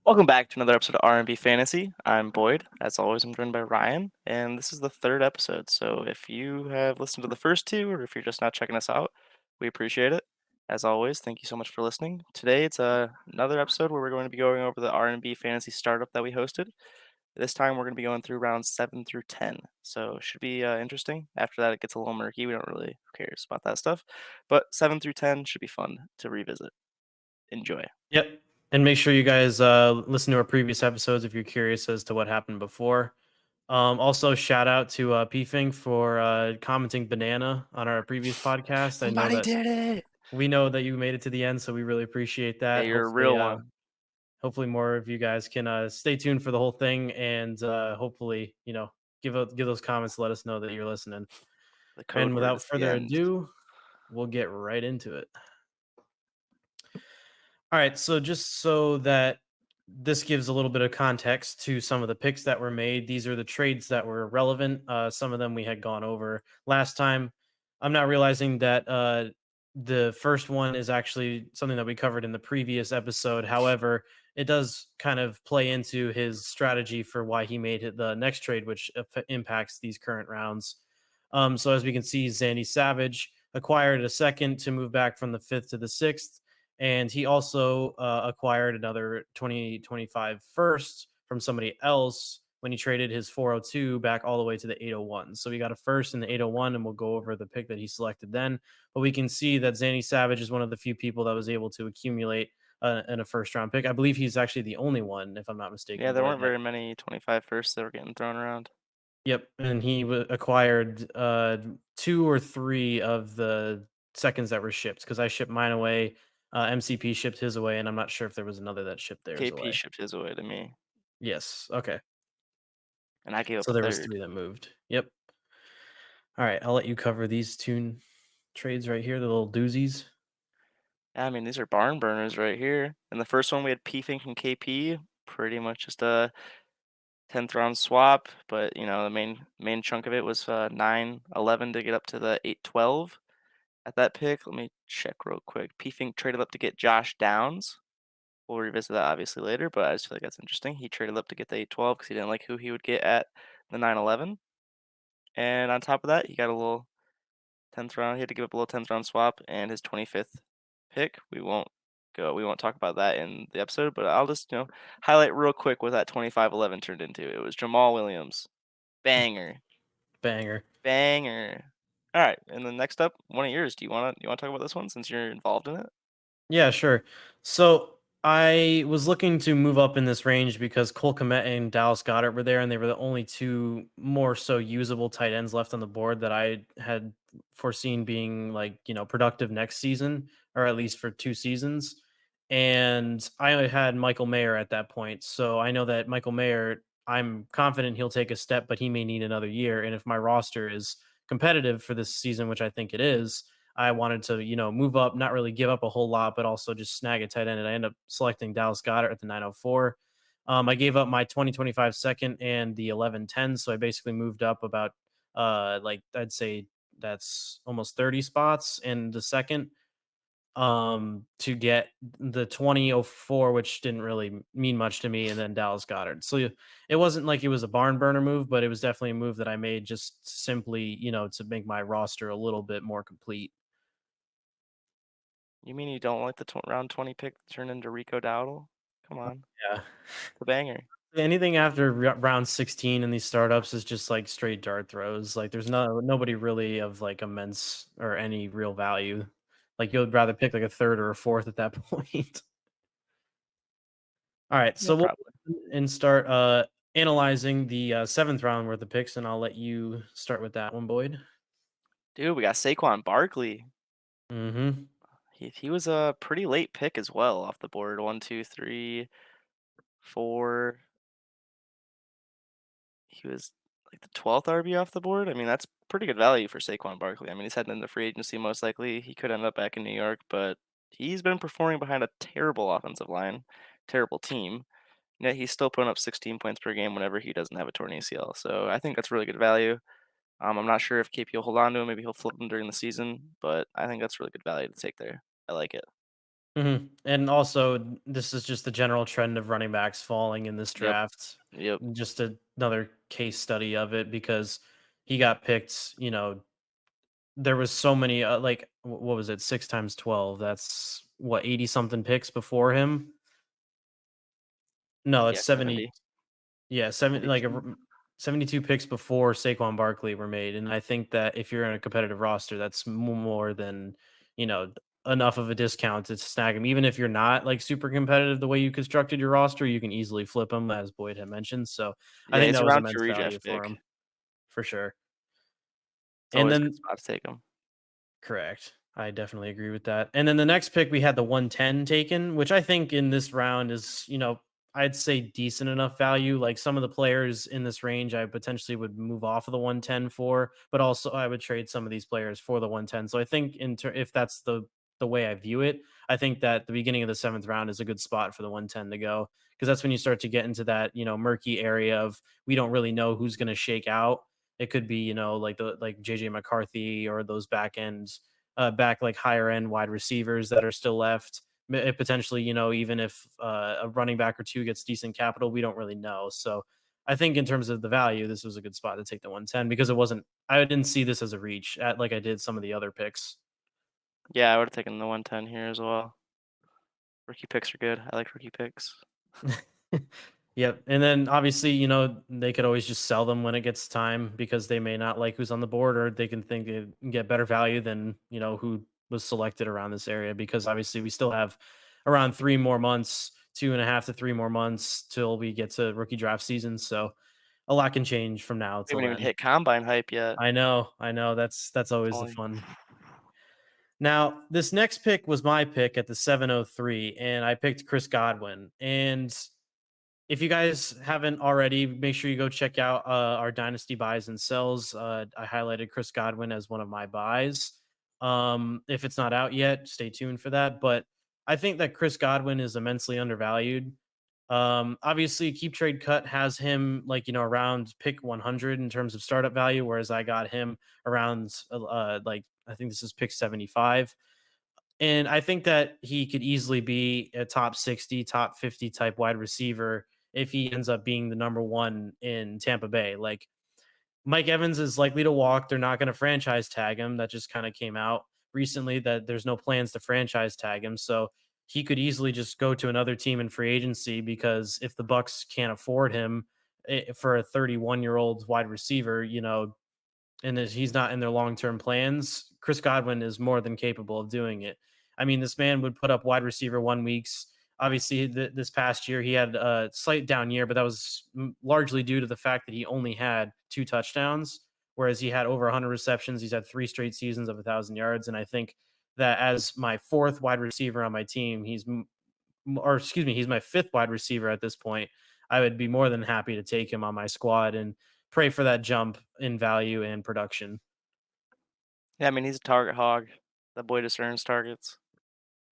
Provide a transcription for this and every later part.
Welcome back to another episode of R&B Fantasy. I'm Boyd. As always, I'm joined by Ryan, and this is the third episode. So if you have listened to the first two, or if you're just not checking us out, we appreciate it. As always, thank you so much for listening. Today, it's another episode where we're going to be going over the R&B Fantasy startup that we hosted. This time, we're going to be going through rounds 7 through 10. So it should be interesting. After that, it gets a little murky. We don't really who cares about that stuff. But 7 through 10 should be fun to revisit. Enjoy. Yep. And make sure you guys listen to our previous episodes if you're curious as to what happened before. Also, shout out to PFink for commenting banana on our previous podcast. I know Somebody that did it! we know that you made it to the end, so we really appreciate Yeah, that. you're a real one. Hopefully more of you guys can stay tuned for the whole thing, and hopefully, give those comments, let us know that you're listening. The code And word without is the further end. ado, we'll get right into it. All right, so just so that this gives a little bit of context to some of the picks that were made. These are the trades that were relevant. Some of them we had gone over last time. I'm not realizing that the first one is actually something that we covered in the previous episode. However, it does kind of play into his strategy for why he made the next trade, which impacts these current rounds. So as we can see, Zandy Savage acquired a second to move back from the fifth to the sixth, and he also acquired another 2025 first from somebody else when he traded his 402 back all the way to the 801. So we got a first in the 801, and we'll go over the pick that he selected then. But we can see that Zanny Savage is one of the few people that was able to accumulate in a first round pick. I believe he's actually the only one, if I'm not Yeah, mistaken, there Boyd. weren't very many 25 firsts that were getting thrown around. Yep, and he acquired two or three of the seconds that were shipped because I shipped mine away. MCP shipped his away, and I'm not sure if there was another that shipped theirs KP away. shipped his away to me, Yes. Okay. and I gave up So a there was third. three that moved. Yep. All right. I'll let you cover these two trades right here, the little doozies. I mean, these are barn burners right here. In the first one, we had P-Fink and KP, pretty much just a 10th round swap, but the main chunk of it was 9-11 to get up to the 8-12 at that pick. Let me check real quick. P-Fink traded up to get Josh Downs. We'll revisit that obviously later, but I just feel like that's interesting. He traded up to get the 8-12 because he didn't like who he would get at the 9-11. And on top of that, he got a little 10th round. He had to give up a little 10th round swap and his 25th pick. We won't talk about that in the episode, but I'll just, highlight real quick what that 25-11 turned into. It was Jamal Williams. Banger. Banger. Banger. All right, and then next up, one of yours. Do you want to talk about this one since you're involved in it? Yeah, sure. So I was looking to move up in this range because Cole Kmet and Dallas Goddard were there, and they were the only two more so usable tight ends left on the board that I had foreseen being productive next season, or at least for 2 seasons. And I had Michael Mayer at that point. So I know that Michael Mayer, I'm confident he'll take a step, but he may need another year. And if my roster is competitive for this season, which I think it is, I wanted to, move up, not really give up a whole lot, but also just snag a tight end. And I ended up selecting Dallas Goddard at the 904. I gave up my 2025 second and the 1110. So I basically moved up about, I'd say that's almost 30 spots in the second to get the 2004, which didn't really mean much to me, and then Dallas Goddard. So it wasn't like it was a barn burner move, but it was definitely a move that I made just simply, to make my roster a little bit more complete. You mean you don't like the round 20 pick that turned into Rico Dowdle? Come on, Yeah. the banger. Anything after round 16 in these startups is just like straight dart throws. Like there's nobody really of like immense or any real value. Like you'd rather pick like a third or a fourth at that point. All right, Yeah, so we'll probably. and start analyzing the seventh round worth of picks, and I'll let you start with that one, Boyd. Dude, we got Saquon Barkley. Mm-hmm. He was a pretty late pick as well off the board. One, two, three, four. He was like the 12th RB off the board. I mean, that's pretty good value for Saquon Barkley. I mean, he's heading into free agency most likely. He could end up back in New York, but he's been performing behind a terrible offensive line, terrible team. Yet he's still putting up 16 points per game whenever he doesn't have a torn ACL. So I think that's really good value. I'm not sure if KP will hold on to him. Maybe he'll flip him during the season, but I think that's really good value to take there. I like it. And also, this is just the general trend of running backs falling in this Yep, draft. yep. Just another case study of it because he got picked. There was so many. Like, what was it? 6 times 12. That's what 80 something picks before him. No, it's Yeah, 70. 70, Yeah, 72. 72 picks before Saquon Barkley were made, and I think that if you're in a competitive roster, that's more than, you know, enough of a discount to snag him. Even if you're not, like, super competitive the way you constructed your roster, you can easily flip him, as Boyd had mentioned, so I Yeah, think he's that a was round 2 immense value redraft for pick. him, for sure. It's And always a good then spot to take him. correct. I definitely agree with that. And then the next pick, we had the 110 taken, which I think in this round is, I'd say decent enough value. Like some of the players in this range, I potentially would move off of the 110 for, but also I would trade some of these players for the 110. So I think if that's the way I view it, I think that the beginning of the seventh round is a good spot for the 110 to go because that's when you start to get into that murky area of we don't really know who's going to shake out. It could be like JJ McCarthy or those back like higher end wide receivers that are still left. Potentially, even if a running back or two gets decent capital, we don't really know. So I think in terms of the value, this was a good spot to take the 110 because I didn't see this as a reach at like I did some of the other picks. Yeah, I would've taken the 110 here as well. Rookie picks are good. I like rookie picks. Yep. And then obviously, they could always just sell them when it gets time because they may not like who's on the board or they can think they can get better value than, who was selected around this area because obviously we still have around 3 more months, 2.5 to 3 more months till we get to rookie draft season. So a lot can change from now We till haven't even then. hit combine hype yet. I know. That's It's always the only fun. Now, this next pick was my pick at the 703, and I picked Chris Godwin. And if you guys haven't already, make sure you go check out our dynasty buys and sells. I highlighted Chris Godwin as one of my buys. If it's not out yet, stay tuned for that. But I think that Chris Godwin is immensely undervalued. Obviously, Keep Trade Cut has him like around pick 100 in terms of startup value, whereas I got him around like I think this is pick 75. And I think that he could easily be a top 60, top 50 type wide receiver if he ends up being the number one in Tampa Bay. Like Mike Evans is likely to walk. They're not going to franchise tag him. That just kind of came out recently that there's no plans to franchise tag him. So he could easily just go to another team in free agency because if the Bucks can't afford him for a 31-year-old wide receiver, and if he's not in their long-term plans, Chris Godwin is more than capable of doing it. I mean, this man would put up wide receiver 1 weeks. Obviously, this past year he had a slight down year, but that was largely due to the fact that he only had 2 touchdowns, whereas he had over 100 receptions. He's had 3 straight seasons of 1,000 yards, and I think that as my fourth wide receiver on my team, or excuse me, he's my fifth wide receiver at this point. I would be more than happy to take him on my squad and pray for that jump in value and production. yeah, I mean, he's a target hog. That boy just earns targets,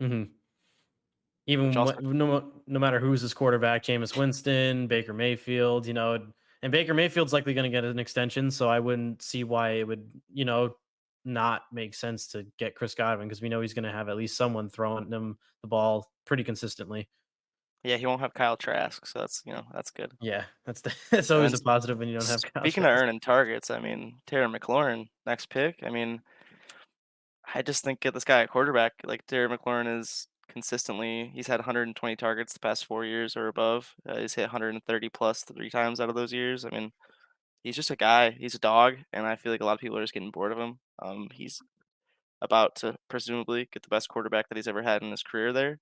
Mhm. which Even also no matter who's his quarterback, Jameis Winston, Baker Mayfield, and Baker Mayfield's likely going to get an extension, so I wouldn't see why it would, not make sense to get Chris Godwin because we know he's going to have at least someone throwing him the ball pretty consistently. yeah, he won't have Kyle Trask, so that's good. Yeah, that's And always then a positive when you don't have Kyle speaking of Trask. earning targets, I mean, Terry McLaurin, next pick, I mean, I just think get this guy a quarterback. Like Terry McLaurin is consistently he's had 120 targets the past 4 years or above. He's hit 130 plus 3 times out of those years. I mean, he's just a guy. He's a dog, and I feel like a lot of people are just getting bored of him. He's about to presumably get the best quarterback that he's ever had in his career there,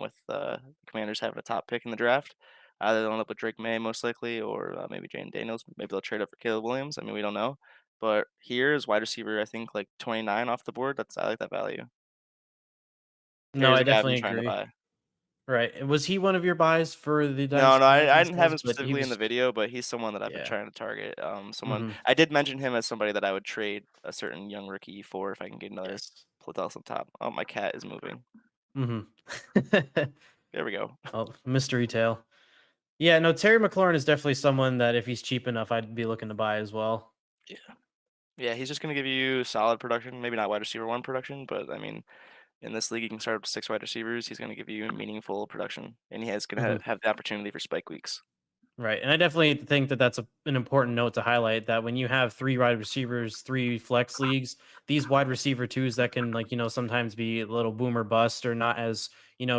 with the Commanders having a top pick in the draft. Either they'll end up with Drake May most likely, or maybe Jane Daniels. Maybe they'll trade up for Caleb Williams. I mean, we don't know. But here is wide receiver, I think like 29 off the board. I like that value. No, Here's I a guy I've been definitely trying to agree. buy. Right. Was he one of your buys for the No, no, dynasty buys I and didn't have sells? him But he specifically in the was, video, but he's someone that I've been yeah. trying to target. Someone Hmm. I did mention him as somebody that I would trade a certain young rookie for if I can get another Yes. Platel on top. Oh, my cat is moving. Hmm. There we go. Oh, mystery tale. Yeah, no, Terry McLaurin is definitely someone that if he's cheap enough, I'd be looking to buy as well. Yeah, he's just gonna give you solid production. Maybe not wide receiver one production, but I mean, in this league, you can start up to 6 wide receivers. He's gonna give you meaningful production, and he has gonna Mhm. have the opportunity for spike weeks. Right, and I definitely think that that's an important note to highlight that when you have 3 wide receivers, 3 flex leagues, these wide receiver 2s that can, like, sometimes be a little boom or bust or not as,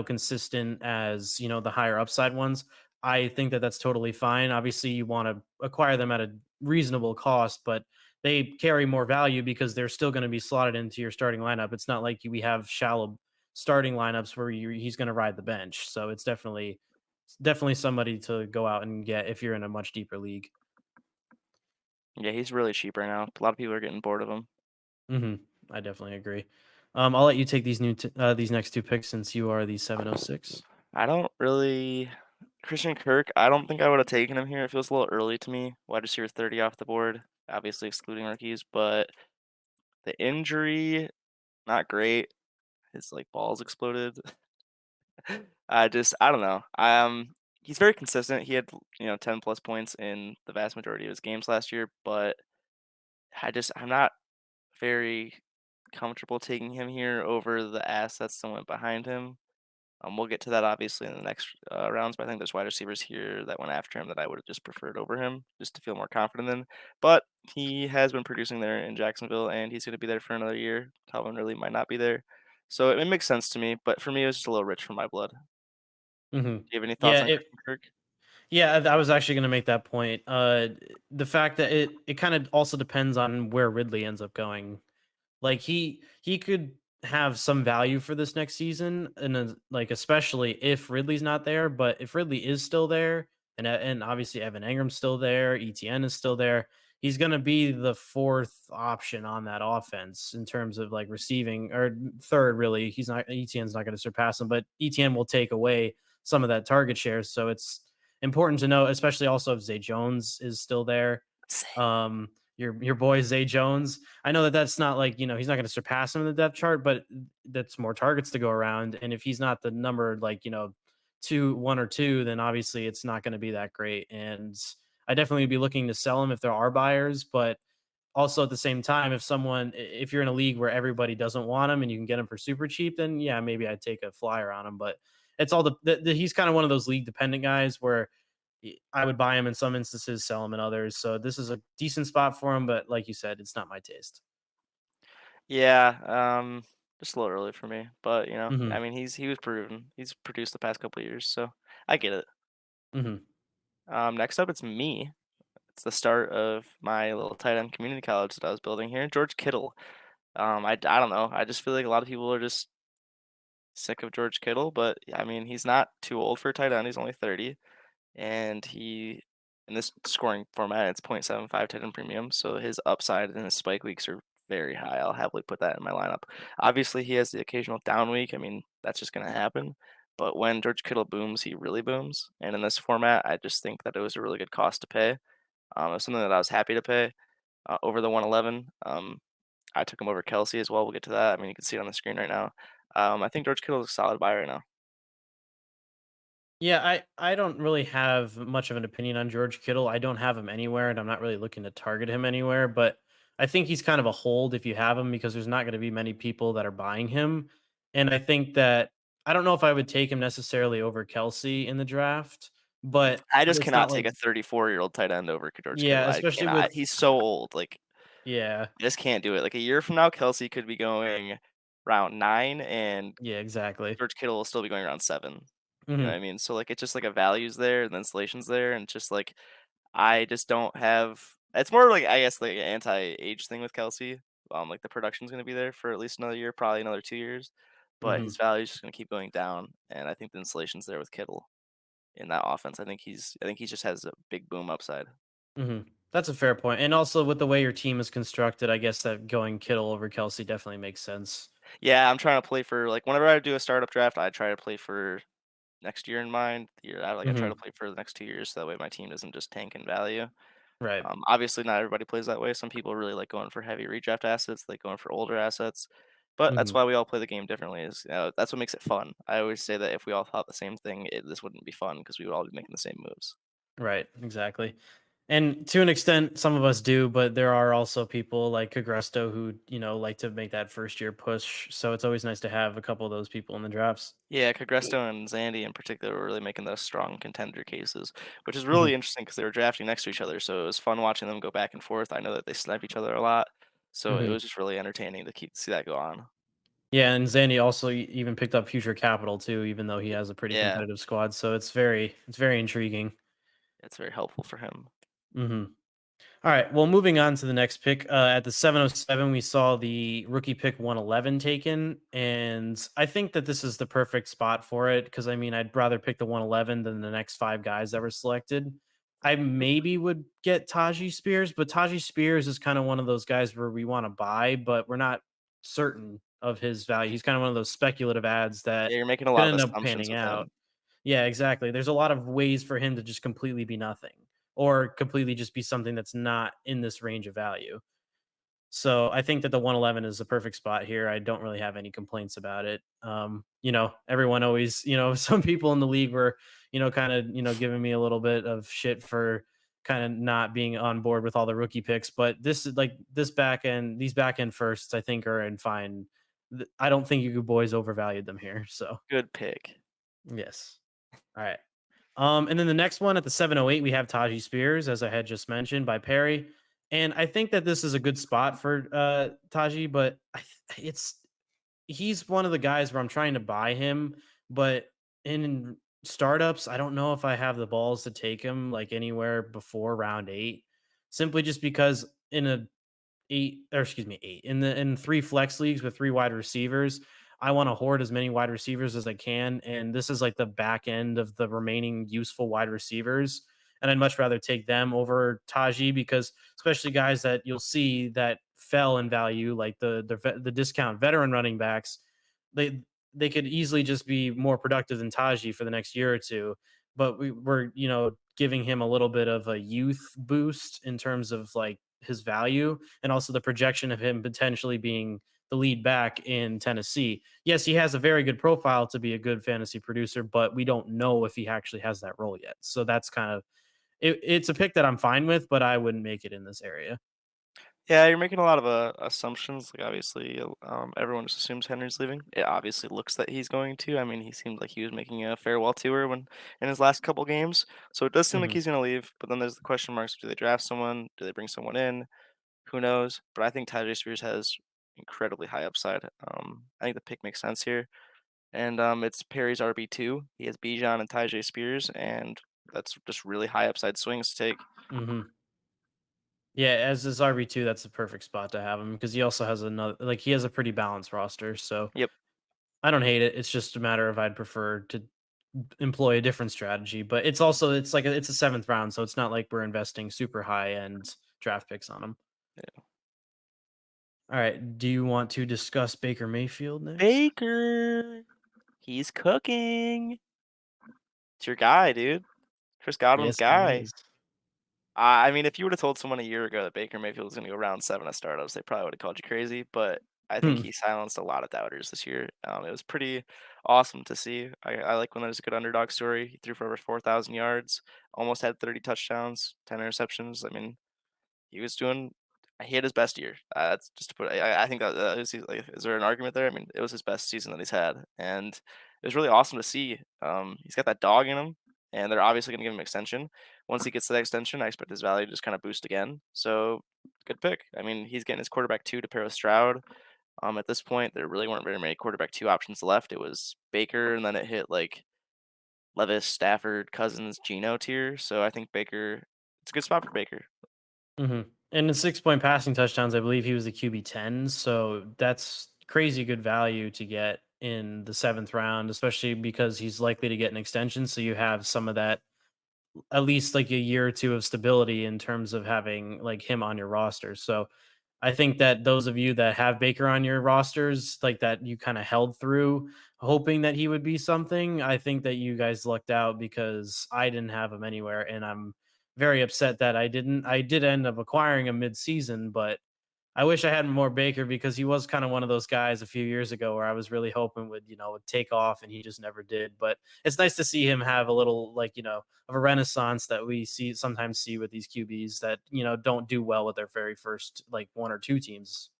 consistent as, the higher upside ones. I think that that's totally fine. Obviously, you wanna acquire them at a reasonable cost, but they carry more value because they're still gonna be slotted into your starting lineup. It's not like we have shallow starting lineups where he's gonna ride the bench, so it's definitely somebody to go out and get if you're in a much deeper league. Yeah, he's really cheap right now. A lot of people are getting bored of him. Mhm. I definitely agree. I'll let you take these next 2 picks since you are the 706. I don't really Christian Kirk, I don't think I would have taken him here. It feels a little early to me. Wide receiver 30 off the board, obviously excluding rookies, but the injury, not great. His like balls exploded. I don't know. He's very consistent. He had 10 plus points in the vast majority of his games last year, but I'm not very comfortable taking him here over the assets that went behind him. We'll get to that obviously in the next rounds, but I think there's wide receivers here that went after him that I would have just preferred over him, just to feel more confident in. But he has been producing there in Jacksonville, and he's going to be there for another year. Calvin really might not be there, so it makes sense to me. But for me, it was just a little rich for my blood. Do Mhm. you have any thoughts Yeah, on Christian Kirk? I was actually gonna make that point. The fact that it kinda also depends on where Ridley ends up going. Like he could have some value for this next season, and then, like, especially if Ridley's not there. But if Ridley is still there, and obviously Evan Ingram's still there, ETN is still there, he's gonna be the fourth option on that offense in terms of like receiving or third. Really, he's not ETN's not going to surpass him, but ETN will take away some of that target share. So it's important to know, especially also if Zay Jones is still there. Say. Um, your boy Zay Jones. I know that that's not like, he's not going to surpass him in the depth chart, but that's more targets to go around. And if he's not the number like, two, 1 or 2, then obviously it's not going to be that great. And I definitely would be looking to sell him if there are buyers, but also at the same time, if you're in a league where everybody doesn't want him and you can get him for super cheap, then yeah, maybe I'd take a flyer on him. But it's all he's kind of one of those league dependent guys where I would buy him in some instances, sell him in others. So this is a decent spot for him, but like you said, it's not my taste. Yeah, just a little early for me, but Hmm. I mean, he was proven. He's produced the past couple of years, so I get it. Hmm. Next up, it's me. It's the start of my little tight end community college that I was building here. George Kittle. I don't know. I just feel like a lot of people are just sick of George Kittle, but I mean, he's not too old for a tight end. He's only 30, and he in this scoring format, it's 0.75 tight end premium, so his upside and his spike weeks are very high. I'll happily put that in my lineup. Obviously, he has the occasional down week. I mean, that's just going to happen. But when George Kittle booms, he really booms. And in this format, I just think that it was a really good cost to pay. It was something that I was happy to pay over the 111. I took him over Kelsey as well. We'll get to that. I mean, you can see it on the screen right now. I think George Kittle is a solid buy right now. Yeah, I don't really have much of an opinion on George Kittle. I don't have him anywhere, and I'm not really looking to target him anywhere. But I think he's kind of a hold if you have him because there's not going to be many people that are buying him. And I think that I don't know if I would take him necessarily over Kelsey in the draft, but I just it's not cannot like take a 34-year-old tight end over George Kittle. yeah, I especially cannot. with He's so old. Like, yeah, I just can't do it. Like a year from now, Kelsey could be going round 9, and yeah, exactly. George Kittle will still be going around 7. You know what I Hmm. mean? So like, it's just like a values there, and the installations there, and just like I just don't have. It's more like I guess like an anti-age thing with Kelsey. Like the production's gonna be there for at least another year, probably another 2 years, but his Hmm. value is just gonna keep going down, and I think the installation's there with Kittle in that offense. I think he just has a big boom upside. Hmm. That's a fair point. And also with the way your team is constructed, I guess that going Kittle over Kelsey definitely makes sense. Yeah, I'm trying to play for like whenever I do a startup draft, I try to play for next year in mind. I try to Hmm. play for the next 2 years, so that way my team doesn't just tank in value. Right. Obviously, not everybody plays that way. Some people really like going for heavy redraft assets, like going for older assets. But that's Hmm. why we all play the game differently. That's what makes it fun. I always say that if we all thought the same thing, this wouldn't be fun because we would all be making the same moves. Right. Exactly. And to an extent, some of us do, but there are also people like Cagresto who, like to make that first year push. So it's always nice to have a couple of those people in the drafts. Yeah, Cagresto and Zandy in particular were really making those strong contender cases, which is Mhm, really interesting because they were drafting next to each other, so it was fun watching them go back and forth. I know that they snipe each other a lot, so it mhm. was just really entertaining to see that go on. Yeah, and Zandy also even picked up future capital too, even though he has a pretty Yeah, competitive squad. So it's very intriguing. it's very helpful for him. Mhm. All right. Well, moving on to the next pick. At the 707, we saw the rookie pick 111 taken. And I think that this is the perfect spot for it because, I mean, I'd rather pick the 111 than the next five guys that were selected. I maybe would get Taji Spears, but Taji Spears is kind of one of those guys where we want to buy, but we're not certain of his value. He's kind of one of those speculative ads that Yeah, you're making a could lot of end up assumptions panning with him. out. Yeah, exactly. There's a lot of ways for him to just completely be nothing or completely just be something that's not in this range of value. So I think that the 111 is a perfect spot here. I don't really have any complaints about it. Everyone always, some people in the league were, kind of, giving me a little bit of shit for kind of not being on board with all the rookie picks. But this is like this back end, these back end firsts, I think are in fine. I don't think you boys overvalued them here. So Good pick. yes. All right. And then the next one at the 708, we have Taji Spears, as I had just mentioned by Perry. And I think that this is a good spot for Taji, but he's one of the guys where I'm trying to buy him, but in startups, I don't know if I have the balls to take him like anywhere before round 8, simply just because in a 8 or excuse me, 8 in 3 flex leagues with 3 wide receivers. I want to hoard as many wide receivers as I can, and this is like the back end of the remaining useful wide receivers. And I'd much rather take them over Taji because especially guys that you'll see that fell in value, like the discount veteran running backs, they they could easily just be more productive than Taji for the next year or two. But we're giving him a little bit of a youth boost in terms of like his value and also the projection of him potentially being the lead back in Tennessee. Yes, he has a very good profile to be a good fantasy producer, but we don't know if he actually has that role yet. So that's kind of it's a pick that I'm fine with, but I wouldn't make it in this area. Yeah, you're making a lot of assumptions. Like obviously, everyone just assumes Henry's leaving. It obviously looks that he's going to. I mean, he seemed like he was making a farewell tour when in his last couple games. So it does seem like Hmm. he's going to leave. But then there's the question marks: do they draft someone? Do they bring someone in? Who knows? But I think Tyjae Spears has incredibly high upside. I think the pick makes sense here, and it's Perry's RB2. He has Bijan and Tyjae Spears, and that's just really high upside swings to take. Hmm. Yeah, as his RB2, that's the perfect spot to have him because he also has another like he has a pretty balanced roster. So Yep. I don't hate it. It's just a matter of I'd prefer to employ a different strategy. But it's also it's a seventh round, so it's not like we're investing super high end draft picks on him. All right. Do you want to discuss Baker Mayfield next? Baker, he's cooking. It's your guy, dude. Chris Godwin's Yes, he guy. is. I mean, if you would have told someone a year ago that Baker Mayfield was going to go round 7 at startups, they probably would have called you crazy. But I think Hmm. he silenced a lot of doubters this year. It was pretty awesome to see. I like when there's a good underdog story. He threw for over 4,000 yards, almost had 30 touchdowns, 10 interceptions. I mean, he was doing he had his best year. That's just to put I think that, like, is there an argument there? I mean, it was his best season that he's had, and it was really awesome to see. He's got that dog in him, and they're obviously gonna give him extension. Once he gets to that extension, I expect his value to just kinda boost again. So, good pick. I mean, he's getting his quarterback 2 to pair with Stroud. At this point, there really weren't very many quarterback 2 options left. It was Baker, and then it hit, like, Levis, Stafford, Cousins, Geno tier, so I think Baker it's a good spot for Baker. Hmm. And in 6 point passing touchdowns, I believe he was the QB 10. So that's crazy good value to get in the seventh round, especially because he's likely to get an extension. So you have some of that at least like a year or two of stability in terms of having like him on your roster. So I think that those of you that have Baker on your rosters, like that you kind of held through hoping that he would be something, I think that you guys lucked out because I didn't have him anywhere and I'm very upset that I didn't. I did end up acquiring him mid-season, but I wish I had more Baker because he was kind of one of those guys a few years ago where I was really hoping would take off and he just never did. But it's nice to see him have a little of a renaissance that we sometimes see with these QBs that, don't do well with their very first like one or two teams.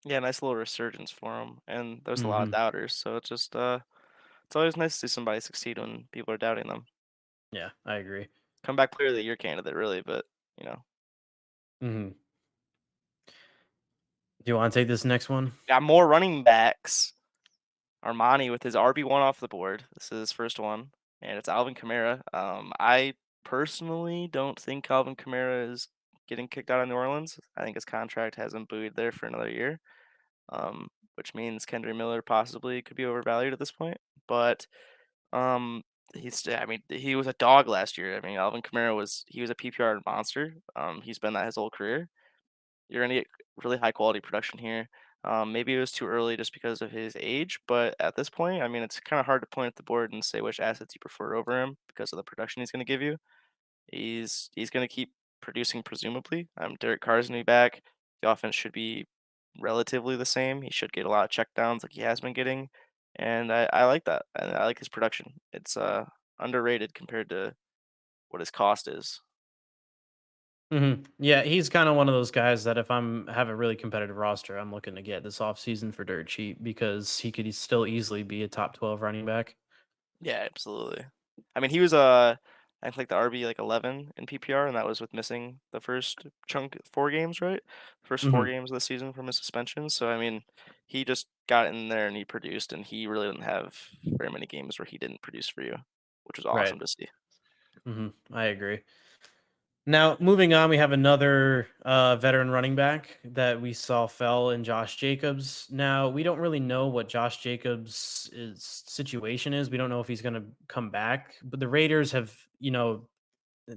Yeah, nice little resurgence for him, and there's a lot of Mhm. doubters, so it's just, it's always nice to see somebody succeed when people are doubting them. Yeah, I agree. Comeback player of the year candidate, really, but, you know. Mhm. Do you wanna take this next one? Got more running backs. Armani with his RB1 off the board. This is his first one, and it's Alvin Kamara. I personally don't think Alvin Kamara is getting kicked out of New Orleans. I think his contract has him buoyed there for another year, which means Kendry Miller possibly could be overvalued at this point. But I mean, he was a dog last year. I mean, Alvin Kamara was a PPR monster. He's been that his whole career. You're gonna get really high quality production here. Maybe it was too early just because of his age, but at this point, I mean, it's kind of hard to point at the board and say which assets you prefer over him because of the production he's gonna give you. He's gonna keep producing presumably. Derek Carr's gonna be back. The offense should be relatively the same. He should get a lot of checkdowns like he has been getting, and I like that. And I like his production. It's underrated compared to what his cost is. Mhm. Yeah, he's kinda one of those guys that if I'm have a really competitive roster, I'm looking to get this offseason for dirt cheap because he could still easily be a top 12 running back. Yeah, absolutely. I mean, he was, I think like the RB like 11 in PPR, and that was with missing the first chunk 4 games, right? First 4 Mhm. games of the season from his suspension. So I mean, he just got in there and he produced, and he really didn't have very many games where he didn't produce for you, which was Right. awesome to see. I agree. Now, moving on, we have another veteran running back that we saw fell in Josh Jacobs. Now, we don't really know what Josh Jacobs' situation is. We don't know if he's going to come back, but the Raiders have,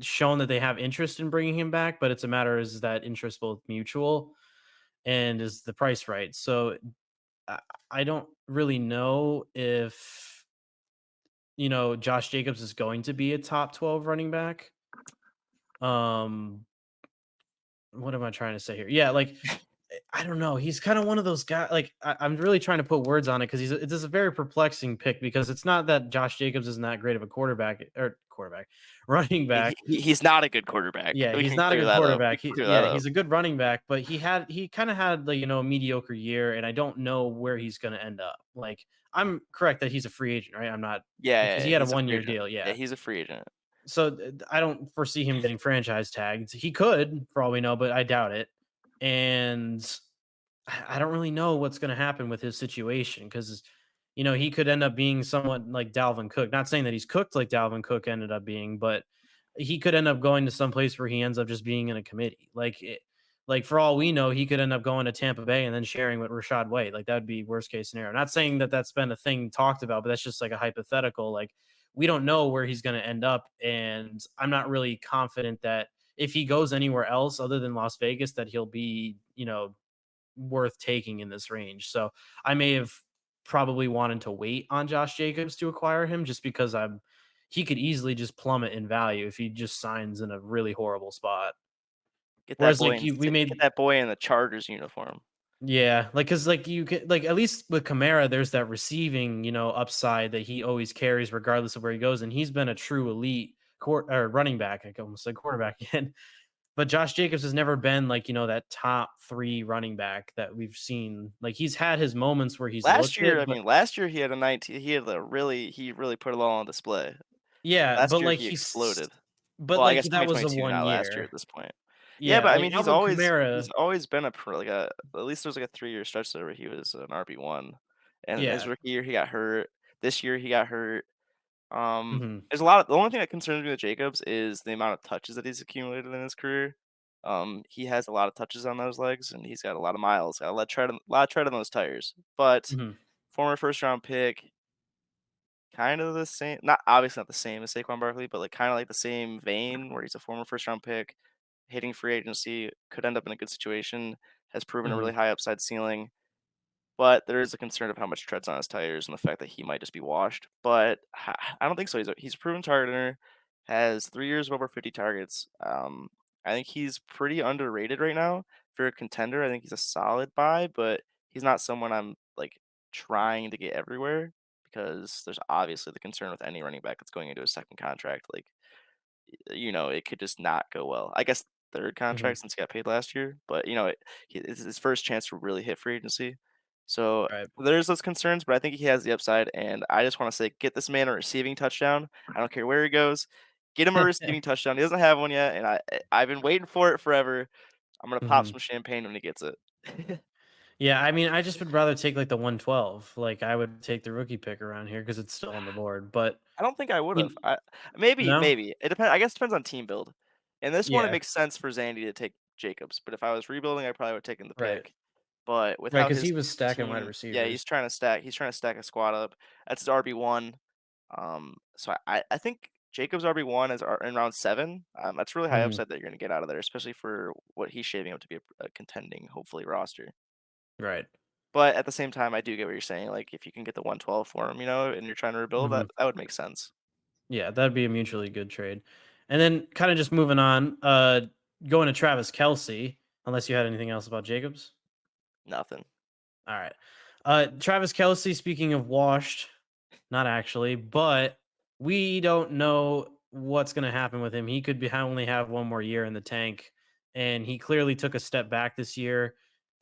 shown that they have interest in bringing him back, but it's a matter is that interest both mutual and is the price right? So I, I don't really know if, Josh Jacobs is going to be a top 12 running back. Um, what am I trying to say here? Yeah, like I don't know. He's kind of one of those guys. Like I'm really trying to put words on it because it is a very perplexing pick because it's not that Josh Jacobs isn't that great of a quarterback, running back. He's not a good quarterback. Yeah, We he's can not a clear good that up. We quarterback. can clear that up. He's a good running back, but he kind of had like a mediocre year, and I don't know where he's going to end up. Like I'm correct that he's a free agent, right? I'm not Yeah, because yeah, he yeah, had a he's a one free year agent. deal. Yeah, Yeah, he's a free agent. so I don't foresee him getting franchise tagged. He could, for all we know, but I doubt it. And I don't really know what's going to happen with his situation because, he could end up being somewhat like Dalvin Cook. Not saying that he's cooked like Dalvin Cook ended up being, but he could end up going to some place where he ends up just being in a committee. Like for all we know, he could end up going to Tampa Bay and then sharing with Rashad White. Like that would be worst case scenario. Not saying that that's been a thing talked about, but that's just like a hypothetical. Like we don't know where he's going to end up, and I'm not really confident that if he goes anywhere else other than Las Vegas, that he'll be, worth taking in this range. So I may have probably wanted to wait on Josh Jacobs to acquire him just because he could easily just plummet in value if he just signs in a really horrible spot. Whereas like we Get made that boy in the Chargers uniform. yeah, like cuz like you can like at least with Kamara there's that receiving, upside that he always carries regardless of where he goes and he's been a true elite or running back. I almost said quarterback again. But Josh Jacobs has never been like, that top 3 running back that we've seen. Like, he's had his moments where he's Last looked year, it, I but mean, last year he had a 19 he really put it all on display. yeah, Last but, year like, he exploded. but, Well, I like, guess that was a 2022, 1 not last year year. at this point. Yeah, Yeah, but I like, mean, Alvin he's Kamara always been a pro like at least there was like a 3-year stretch there where he was an RB1. And his yeah, rookie year he got hurt. This year he got hurt. mhm, There's a lot of the only thing that concerns me with Jacobs is the amount of touches that he's accumulated in his career. He has a lot of touches on those legs, and he's got a lot of miles, got a lot of tread on those tires. But mhm, former first round pick, kind of the same, not obviously not the same as Saquon Barkley, but like kind of like the same vein where he's a former first round pick, hitting free agency, could end up in a good situation, has proven a really mhm, high upside ceiling. But there is a concern of how much treads on his tires and the fact that he might just be washed. But I don't think so. He's a proven targeter, has 3 years of over 50 targets. I think he's pretty underrated right now. you're a contender, I think he's a solid buy, but he's not someone I'm, like, trying to get everywhere because there's obviously the concern with any running back that's going into a second contract, like, it could just not go well. I guess third Mhm. contract since he got paid last year, but, it's his first chance to really hit free agency. So, Right. there's those concerns, but I think he has the upside, and I just wanna say, get this man a receiving touchdown. I don't care where he goes. Get him a receiving touchdown. He doesn't have one yet, and I've been waiting for it forever. I'm gonna pop Mhm. some champagne when he gets it. Yeah, I mean, I just would rather take, like, the 112. Like, I would take the rookie pick around here because it's still on the board, but I don't think I would've. you Maybe. no? It depends. I guess it depends on team build. In this one, it Yeah, makes sense for Zandy to take Jacobs, but if I was rebuilding, I probably would taken the right. pick. But with Right, how because he his was stacking wide team yeah, receivers. he's trying to stack a squad up. That's his RB1. So I think Jacobs RB1 is in round 7. That's really high Mhm. upside that you're gonna get out of there, especially for what he's shaping up to be a contending, hopefully, roster. Right. But at the same time, I do get what you're saying, like, if you can get the 112 for him, and you're trying to rebuild, that Mhm. that would make sense. Yeah, that'd be a mutually good trade. And then kinda just moving on, going to Travis Kelce, unless you had anything else about Jacobs? Nothing. Alright. Travis Kelce, speaking of washed, not actually, but we don't know what's gonna happen with him. He could be only have 1 more year in the tank, and he clearly took a step back this year.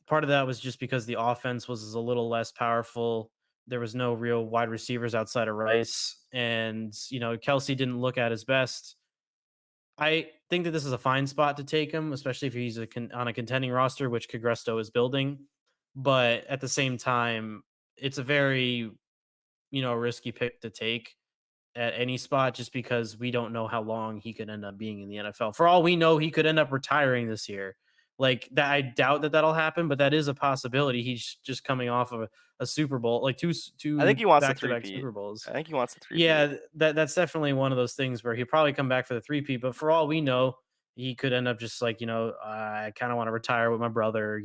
Part of that was just because the offense was a little less powerful. There was no real wide receivers outside of Rice, and, Kelce didn't look at his best. I think that this is a fine spot to take him, especially if he's on a contending roster, which Cagresto is building. But at the same time, it's a very, risky pick to take at any spot just because we don't know how long he could end up being in the NFL. For all we know, he could end up retiring this year. Like that, I doubt that that'll happen, but that is a possibility. He's just coming off of a Super Bowl, like I think two he wants the back to back three-peat. Super Bowls. I think he wants the three-peat. Yeah, that's definitely one of those things where he'll probably come back for the three-peat, but for all we know, he could end up just like, I kind of want to retire with my brother,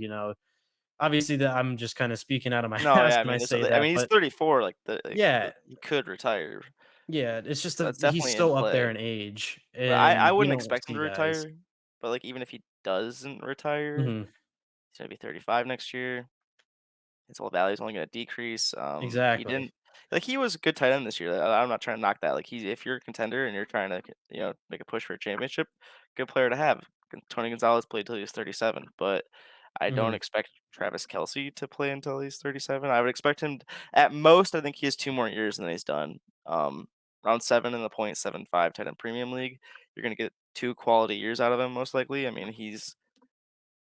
Obviously that I'm just kind of speaking out of my No, ass yeah, when I say that, he's but 34, yeah, he could retire. yeah, it's just So that's he's definitely in so up there play. in age But I and we wouldn't don't expect him see to guys. retire, but, like, even if he doesn't retire, Mhm, he's gonna be 35 next year. His whole value is only gonna decrease. He exactly. didn't he was a good tight end this year. I'm not trying to knock that. Like, if you're a contender and you're trying to, make a push for a championship, good player to have. Tony Gonzalez played till he was 37, but I don't Mhm, expect Travis Kelce to play until he's 37. I would expect him at most, I think he has 2 more years and then he's done. Round 7 in the .75 tight end premium league, you're gonna get 2 quality years out of him most likely. I mean,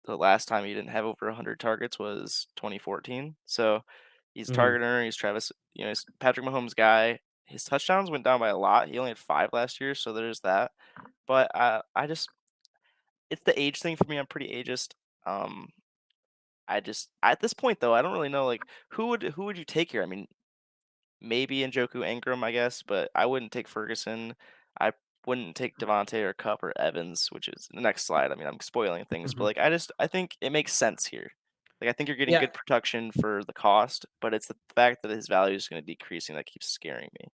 the last time he didn't have over 100 targets was 2014. So he's a mhm. target earner. He's he's Patrick Mahomes' guy. His touchdowns went down by a lot. He only had 5 last year, so there's that. But it's the age thing for me. I'm pretty ageist. Um, at this point though, I don't really know like who would you take here? I mean, maybe Njoku Ingram, I guess, but I wouldn't take Ferguson. I wouldn't take Devontae or Cup or Evans, which is the next slide. I mean, I'm spoiling things, but Mhm. like I think it makes sense here. Like I think you're getting Yeah. good protection for the cost, but it's the fact that his value is going to decreasing that keeps scaring me.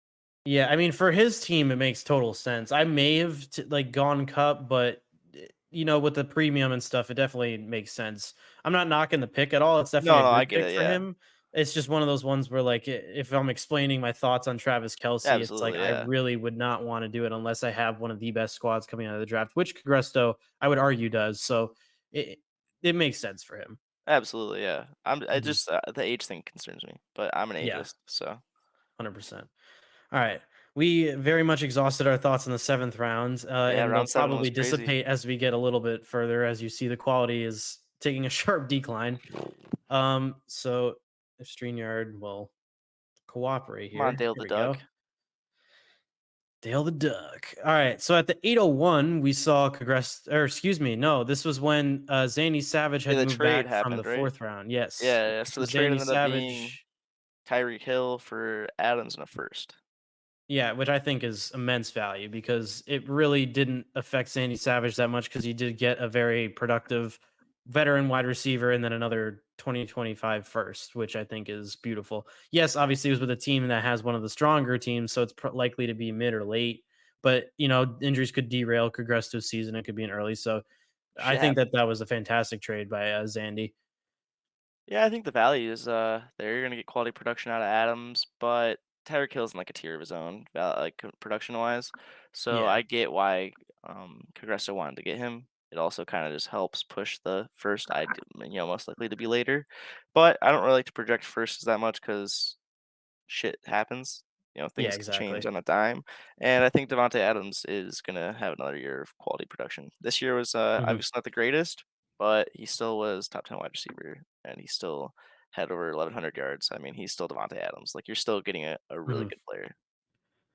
Yeah, I mean, for his team, it makes total sense. I may have like gone Cup, but with the premium and stuff, it definitely makes sense. I'm not knocking the pick at all. It's definitely No, a no, I good get pick it. for Yeah, him. It's just one of those ones where, like, if I'm explaining my thoughts on Travis Kelsey, it's like absolutely. I Yeah, really would not want to do it unless I have one of the best squads coming out of the draft, which Cagresto, I would argue, does. So it it makes sense for him. absolutely. Yeah, I Mhm. just the age thing concerns me, but I'm an Yeah, ageist, so 100%. All right. We very much exhausted our thoughts in the seventh round, yeah. and they'll Round 7 probably was crazy. dissipate as we get a little bit further. As you see, the quality is taking a sharp decline. So if StreamYard will cooperate Come on, here, Dale there the we Duck. go. Dale the Duck. All right. So at the 801, we saw Congress, or excuse me, no, this was when Zanny Savage Yeah, had the moved trade back from the happened, right? fourth round. Yes. Yeah, yeah. So So the trade Zanny ended up being Savage. Tyreek Hill for Adams in a first. Yeah, which I think is immense value because it really didn't affect Sandy Savage that much because he did get a very productive veteran wide receiver and then another 2025 first, which I think is beautiful. Yes, obviously it was with a team that has one of the stronger teams, so it's likely to be mid or late. But injuries could derail Cagresto's season. It could be an early. So I Shit think that happens. that was a fantastic trade by Zandy. Yeah, I think the value is there. You're gonna get quality production out of Adams, but Tyreek Hill's in like a tier of his own, production wise. So Yeah. I get why Progresso wanted to get him. It also kind of just helps push the first most likely to be later. But I don't really like to project firsts that much because shit happens. Yeah, Things can change exactly. on a dime, and I think Devontae Adams is gonna have another year of quality production. This year was Mhm. obviously not the greatest, but he still was top 10 wide receiver, and he still had over 1,100 yards. I mean, he's still Devontae Adams. Like you're still getting a really Mhm. good player,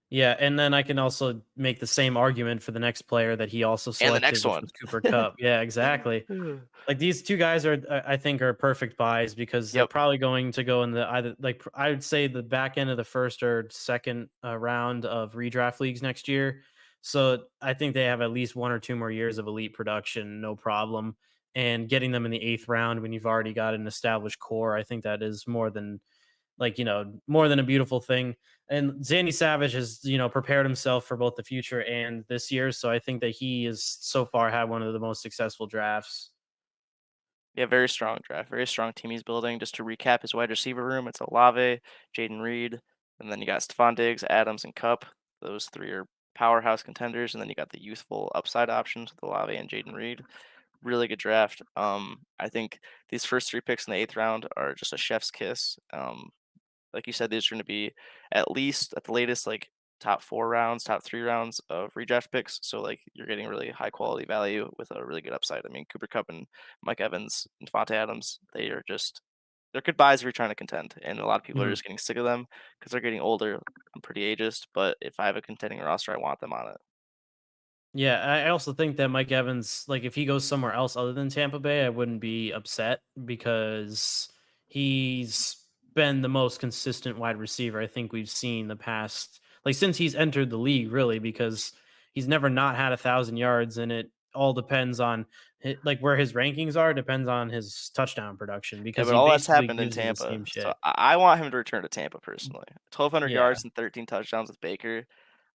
Yeah, and then I can also make the same argument for the next player that he also and the selected, next which one. was Cooper Kupp. Yeah, exactly. Like, these 2 guys are, I think, are perfect buys because they're Yep. probably going to go in the either like, I would say the back end of the 1st or 2nd, round of redraft leagues next year. So, I think they have at least 1 or 2 more years of elite production, no problem, and getting them in the 8th round when you've already got an established core, I think that is more than like, more than a beautiful thing. And Zandy Savage has, prepared himself for both the future and this year. So I think that he is so far had one of the most successful drafts. Yeah, very strong draft, very strong team he's building. Just to recap his wide receiver room, it's Olave, Jaden Reed, and then you got Stephon Diggs, Adams, and Cup. Those three are powerhouse contenders, and then you got the youthful upside options with Olave and Jaden Reed. Really good draft. I think these first three picks in the 8th round are just a chef's kiss. Like you said, these are going to be at least at the latest like top 4 rounds, top 3 rounds of redraft picks. So like you're getting really high quality value with a really good upside. I mean, Cooper Cup and Mike Evans and Devontae Adams, they're good buys if you're trying to contend. And a lot of people are Mhm. just getting sick of them because they're getting older. I'm pretty ageist, but if I have a contending roster, I want them on it. Yeah, I also think that Mike Evans, like if he goes somewhere else other than Tampa Bay, I wouldn't be upset because he's been the most consistent wide receiver I think we've seen the past, like since he's entered the league, really, because he's never not had 1,000 yards, and it all depends on like where his rankings are depends on his touchdown production Yeah, because but he all that's basically happened in gives you the Tampa. same So shit. I want him to return to Tampa personally. 1,200 Yeah. yards and 13 touchdowns with Baker.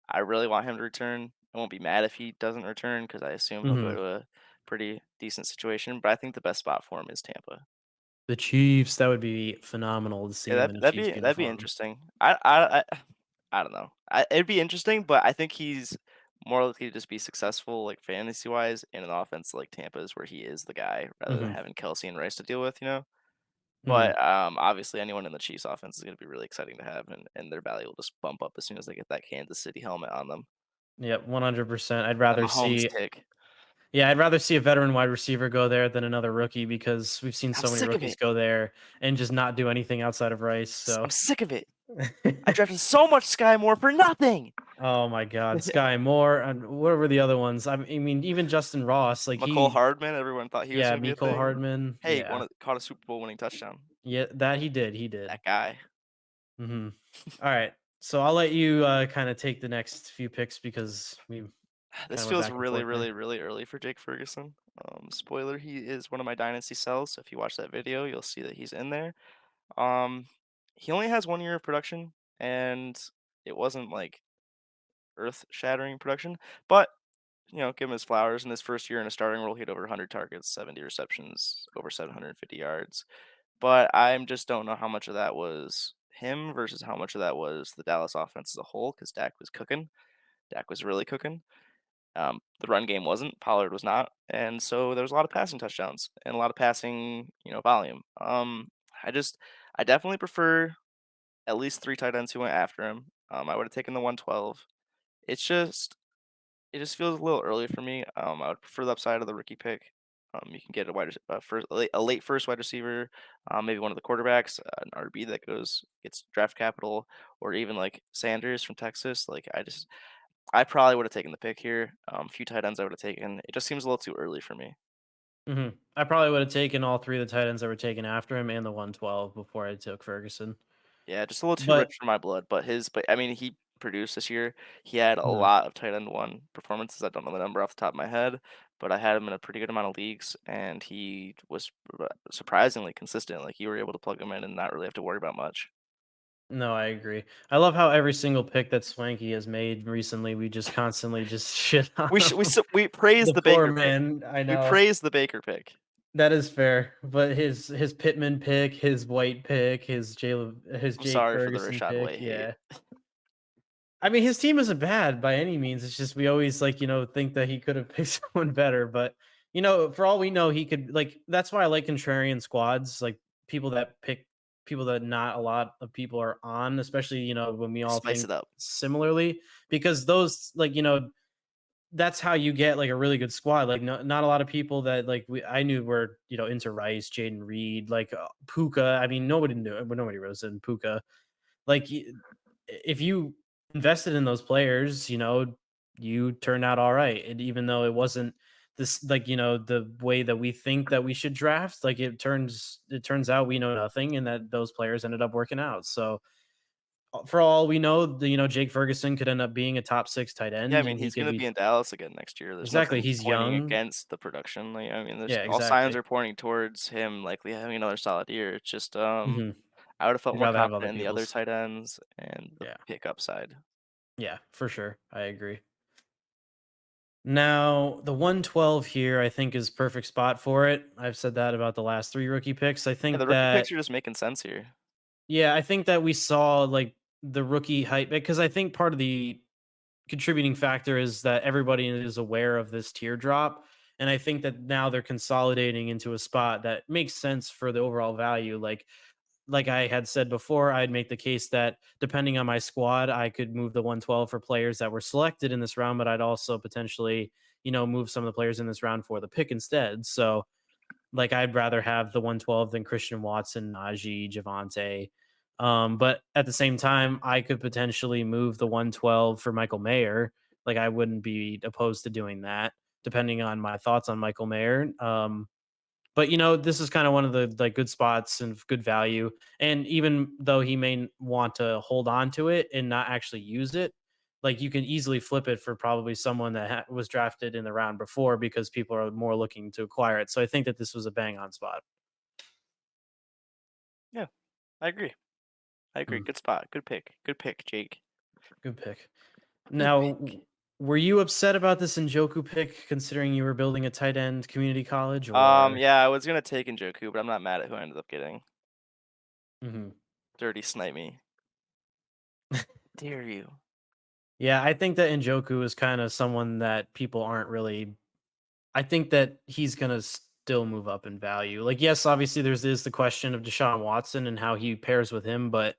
I really want him to return. I won't be mad if he doesn't return because I assume he'll go Hmm. to a pretty decent situation. But I think the best spot for him is Tampa. The Chiefs, that would be phenomenal to see Yeah, him that in a that'd Chiefs be that'd be uniform. interesting. I don't know. It'd be interesting, but I think he's more likely to just be successful, like fantasy wise, in an offense like Tampa's, where he is the guy rather than Hmm. having Kelsey and Rice to deal with. Hmm. But obviously, anyone in the Chiefs offense is going to be really exciting to have, and their value will just bump up as soon as they get that Kansas City helmet on them. Yep, 100%. That Mahomes tick. I'd rather see a veteran wide receiver go there than another rookie because we've seen I'm so many sick of rookies it. go there and just not do anything outside of Rice. I'm So, sick of it. I drafted so much Sky Moore for nothing. oh my God, Sky Moore and what were the other ones? I mean, even Justin Ross, like McCole Hardman, everyone thought he was yeah, gonna be a Miko thing. Hardman, Hey, yeah, caught a Super Bowl winning touchdown. yeah, that he did, he did. That guy. Hmm. All right, so I'll let you kind of take the next few picks because we kind This of went feels back and really, forth really, there. really early for Jake Ferguson. Spoiler: he is one of my dynasty sells. So if you watch that video, you'll see that he's in there. Um, he only has 1 year of production, and it wasn't like earth-shattering production, but give him his flowers. In his first year in a starting role, he had over 100 targets, 70 receptions, over 750 yards. But I just don't know how much of that was him versus how much of that was the Dallas offense as a whole, because Dak was cooking. Dak was really cooking. The run game wasn't. Pollard was not, and so there was a lot of passing touchdowns and a lot of passing, volume. I definitely prefer at least 3 tight ends who went after him. I would have taken the 112. It's just it just feels a little early for me. I would prefer the upside of the rookie pick. You can get a late first wide receiver, maybe one of the quarterbacks, an RB that gets draft capital, or even like Sanders from Texas. I probably would have taken the pick here. A few tight ends I would have taken. It just seems a little too early for me. I probably would have taken all three of the tight ends that were taken after him and the 112 before I took Ferguson. Yeah, just a little too But rich for my blood. But I mean, he produced this year. He had a mhm, lot of tight end one performances. I don't know the number off the top of my head, but I had him in a pretty good amount of leagues, and he was surprisingly consistent. Like you were able to plug him in and not really have to worry about much. No, I agree. I love how every single pick that Swanky has made recently, we just constantly just shit on We him. sh we praise The the poor Baker pick. man, I We know. praise the Baker pick. That is fair, but his Pittman pick, his White pick, his I'm Jake sorry for the Ferguson Rashad pick, White hate. yeah. I mean, his team isn't bad by any means. It's just we always like, think that he could have picked someone better. But for all we know, he could like that's why I like contrarian squads, like people that pick people that not a lot of people are on, especially, when we all Spice think it up. similarly, because those like, that's how you get like a really good squad. Like not a lot of people that like I knew were, into Rice, Jaden Reed, like Puka. I mean, nobody knew, but nobody was in Puka. Like if you invested in those players, you turned out all right. And even though it wasn't this like, the way that we think that we should draft, like it turns out we know nothing and that those players ended up working out. So for all we know, Jake Ferguson could end up being a top 6 tight Yeah, I end mean, and he he's could gonna be be in Dallas again next year. There's exactly, nothing he's pointing young. against the production. Like, I mean, there's Yeah, all signs exactly. are pointing towards him likely having another solid year. It's just, Mhm. I would have felt You'd more rather have other confident in the other people's. tight ends and the Yeah. pick upside. Yeah, for sure. I agree. Now, the 112 here, I think, is perfect spot for it. I've said that about the last 3 rookie picks. I Yeah, the think rookie that picks are just making sense here. yeah, I think that we saw, like, the rookie hype because I think part of the contributing factor is that everybody is aware of this teardrop, and I think that now they're consolidating into a spot that makes sense for the overall value, like I had said before, I'd make the case that depending on my squad, I could move the 112 for players that were selected in this round, but I'd also potentially, move some of the players in this round for the pick instead. So, like, I'd rather have the 112 than Christian Watson, Najee, Javante. But at the same time, I could potentially move the 112 for Michael Mayer. Like, I wouldn't be opposed to doing that, depending on my thoughts on Michael Mayer. But this is kind of one of the like good spots and good value. And even though he may want to hold on to it and not actually use it, like you can easily flip it for probably someone that was drafted in the round before because people are more looking to acquire it. So I think that this was a bang on spot. Yeah, I agree. I agree. Hmm, Good spot. Good pick. Good pick, Jake. good pick. Good Now, pick. were you upset about this Njoku pick considering you were building a tight end community college or? Yeah, I was gonna take Njoku, but I'm not mad at who I ended up getting. Mhm. Dirty snipe me. Dare you? Yeah, I think that Njoku is kind of someone that people aren't really. I think that he's gonna still move up in value. Like, yes, obviously there's the question of Deshaun Watson and how he pairs with him, but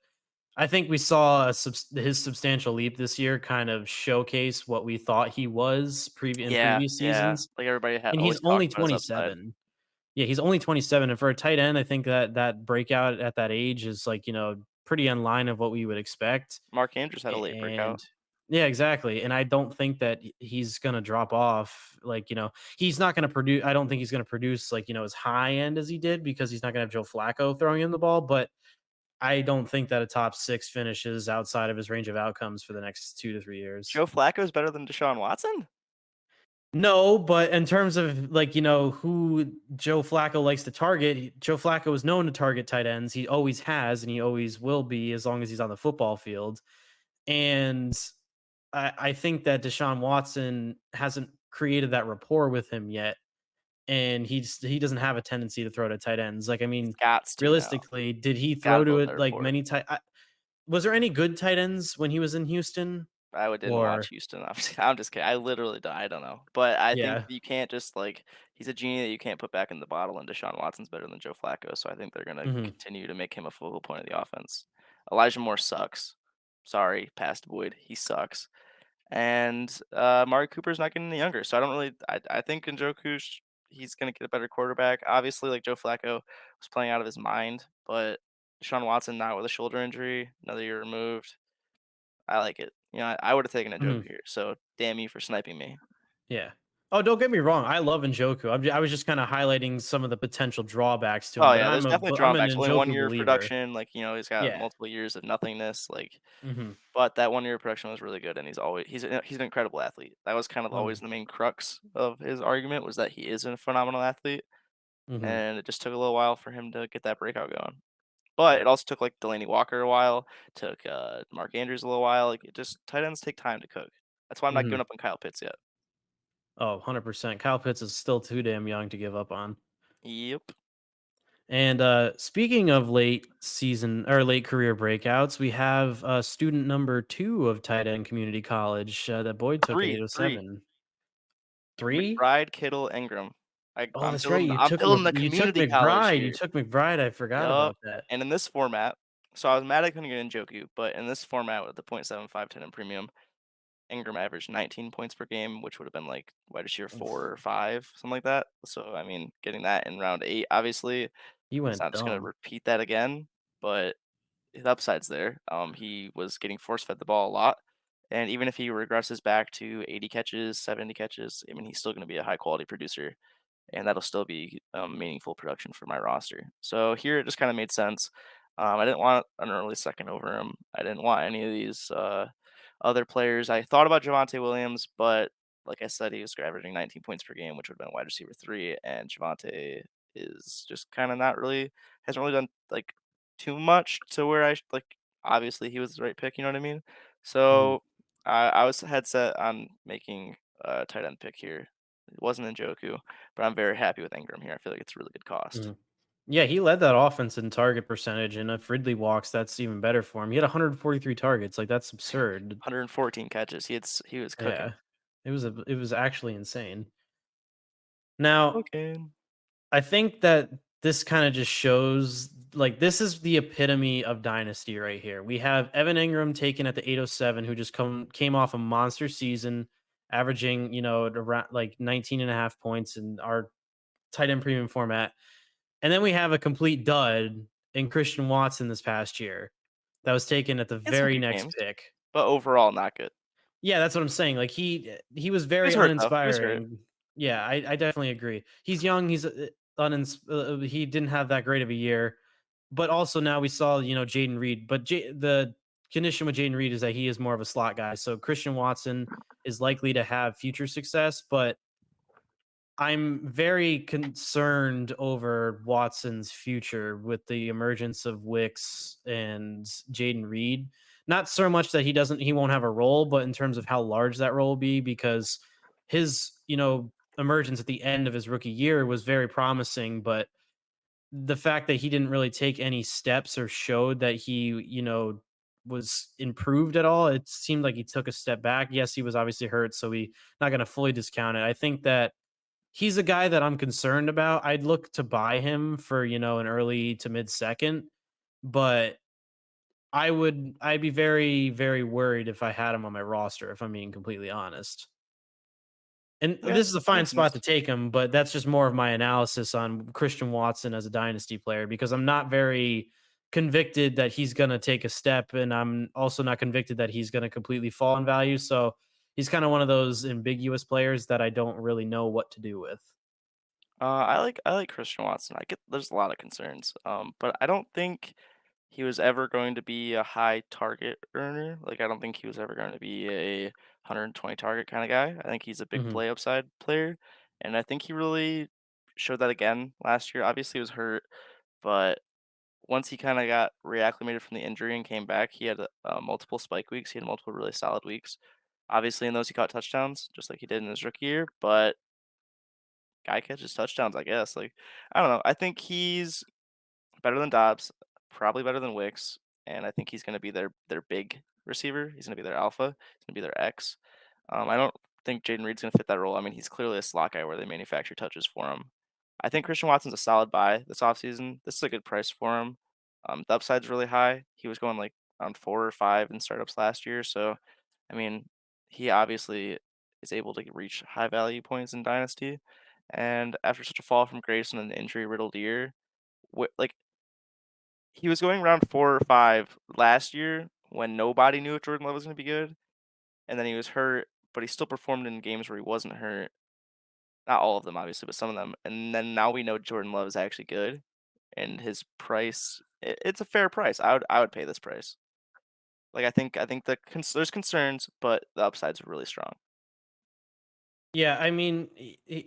I think we saw his substantial leap this year kind of showcase what we thought he was in Yeah, previous yeah. seasons. Like everybody And he's always talked only about his upside. 27. Yeah, he's only 27, and for a tight end, I think that that breakout at that age is like pretty in line of what we would expect. Mark Andrews had a late breakout. And yeah, exactly. And I don't think that he's gonna drop off. Like, he's not gonna produce. I don't think he's gonna produce like as high end as he did because he's not gonna have Joe Flacco throwing him the ball. But I don't think that a top 6 finishes outside of his range of outcomes for the next 2 to 3 years. Joe Flacco is better than Deshaun Watson? No, but in terms of like, who Joe Flacco likes to target, Joe Flacco is known to target tight ends. He always has, and he always will be as long as he's on the football field. And I think that Deshaun Watson hasn't created that rapport with him yet, and he doesn't have a tendency to throw to tight ends. Like, I He's mean, gots to now. realistically, did he He's gotta throw to build that it like rapport. many tight? Was there any good tight ends when he was in Houston? Didn't watch Or Houston. I'm just kidding. I literally don't I don't know. But I think yeah, you can't just, like he's a genie that you can't put back in the bottle, and Deshaun Watson's better than Joe Flacco, so I think they're gonna hmm continue to make him a focal point of the offense. Elijah Moore sucks. Sorry, past Boyd, he sucks. And, Amari Cooper's not getting any younger, so I don't really I think Njoku's he's gonna get a better quarterback. Obviously, like, Joe Flacco was playing out of his mind, but Deshaun Watson not with a shoulder injury, another year removed. I like it. I would've taken a hmm joke here, so damn you for sniping me. yeah. Oh, don't get me wrong. I love Njoku. I was just kind of highlighting some of the potential drawbacks to him, Oh, but yeah, there's definitely I'm an drawbacks. Only 1 Njoku year of believer. production, like, he's got Yeah. multiple years of nothingness, like hmm but that 1 year of production was really good, and he's an incredible athlete. That was kind of always hmm the main crux of his argument was that he is a phenomenal athlete, hmm and it just took a little while for him to get that breakout going. But Yeah. it also took like Delaney Walker a while, took Mark Andrews a little while. Like it just tight ends take time to cook. That's why I'm not giving Mhm. up on Kyle Pitts yet. Oh, 100%. Kyle Pitts is still too damn young to give up on. Yep. And speaking of late season or late career breakouts, we have student number 2 of tight end community college that Boyd took at Three. 807. 3? McBride, Kittle, Ingram. Oh, that's right. I'm building the You took community college McBride. You here. took McBride. I forgot Yup. about that. And in this format, so I was mad I couldn't get Njoku, but in this format with the 0.75 10 in premium, Ingram averaged 19 points per game, which would have been like wide receiver Oof. 4 or 5, something like that. So I mean, getting that in round 8, obviously, You it's went not just gonna dumb. repeat that again, but the upside's there. He was getting force fed the ball a lot, and even if he regresses back to 80 catches, 70 catches, I mean, he's still gonna be a high quality producer, and that'll still be meaningful production for my roster. So here it just kind of made sense. I didn't want an early second over him. I didn't want any of these other players. I thought about Javante Williams, but like I said, he was averaging 19 points per game, which would have been wide receiver 3, and Javante is just kind of not really hasn't really done like too much to where like obviously he was the right pick. You know what I mean? Mhm, So I was head set on making a tight end pick here. It wasn't Njoku, but I'm very happy with Ingram here. I feel like it's a really good cost. mhm. Yeah, he led that offense in target percentage, and if Ridley walks, that's even better for him. He had 143 targets. Like that's absurd. 114 catches. He was cooking. Yeah, it was actually insane. Now, Cooking. I think that this kind of just shows like this is the epitome of dynasty right here. We have Evan Ingram taken at the 807 who just came off a monster season averaging, around like 19 and a half points in our tight end premium format. And then we have a complete dud in Christian Watson this past year that was taken at the He had some very good next games, pick. but overall not good. Yeah, that's what I'm saying. Like he was He was very hurt though. He was hurt. uninspiring. Yeah, I definitely agree. He's young. He's he didn't have that great of a year, but also now we saw Jaden Reed. But the condition with Jaden Reed is that he is more of a slot guy. So Christian Watson is likely to have future success, but I'm very concerned over Watson's future with the emergence of Wicks and Jaden Reed. Not so much that he won't have a role, but in terms of how large that role will be, because his, emergence at the end of his rookie year was very promising, but the fact that he didn't really take any steps or showed that he, was improved at all, it seemed like he took a step back. Yes, he was obviously hurt, so we not going to fully discount it. I think that he's a guy that I'm concerned about. I'd look to buy him for, an early to mid second, but I'd be very, very worried if I had him on my roster, if I'm being completely honest. And Yeah, this is a that fine makes spot to sense. take him, but that's just more of my analysis on Christian Watson as a dynasty player because I'm not very convicted that he's going to take a step, and I'm also not convicted that he's going to completely fall in value. So he's kind of one of those ambiguous players that I don't really know what to do with. I like Christian Watson. I get there's a lot of concerns, but I don't think he was ever going to be a high target earner. Like I don't think he was ever going to be a 120 target kind of guy. I think he's a big Mhm. play upside player, and I think he really showed that again last year. Obviously, he was hurt, but once he kind of got reacclimated from the injury and came back, he had multiple spike weeks. He had multiple really solid weeks. Obviously, in those he caught touchdowns, just like he did in his rookie year. But guy catches touchdowns, I guess. Like I don't know. I think he's better than Dobbs, probably better than Wicks, and I think he's going to be their big receiver. He's going to be their alpha. He's going to be their X. I don't think Jaden Reed's going to fit that role. I mean, he's clearly a slot guy where they manufacture touches for him. I think Christian Watson's a solid buy this offseason. This is a good price for him. The upside's really high. He was going like around 4 or 5 in startups last year, so I mean, he obviously is able to reach high value points in Dynasty. And after such a fall from grace and an injury riddled year, like he was going around 4 or 5 last year when nobody knew if Jordan Love was gonna be good, and then he was hurt, but he still performed in games where he wasn't hurt. Not all of them, obviously, but some of them, and then now we know Jordan Love is actually good, and his price it's a fair price. I would pay this price. Like, I think there's concerns, but the upside's really strong. Yeah, I mean,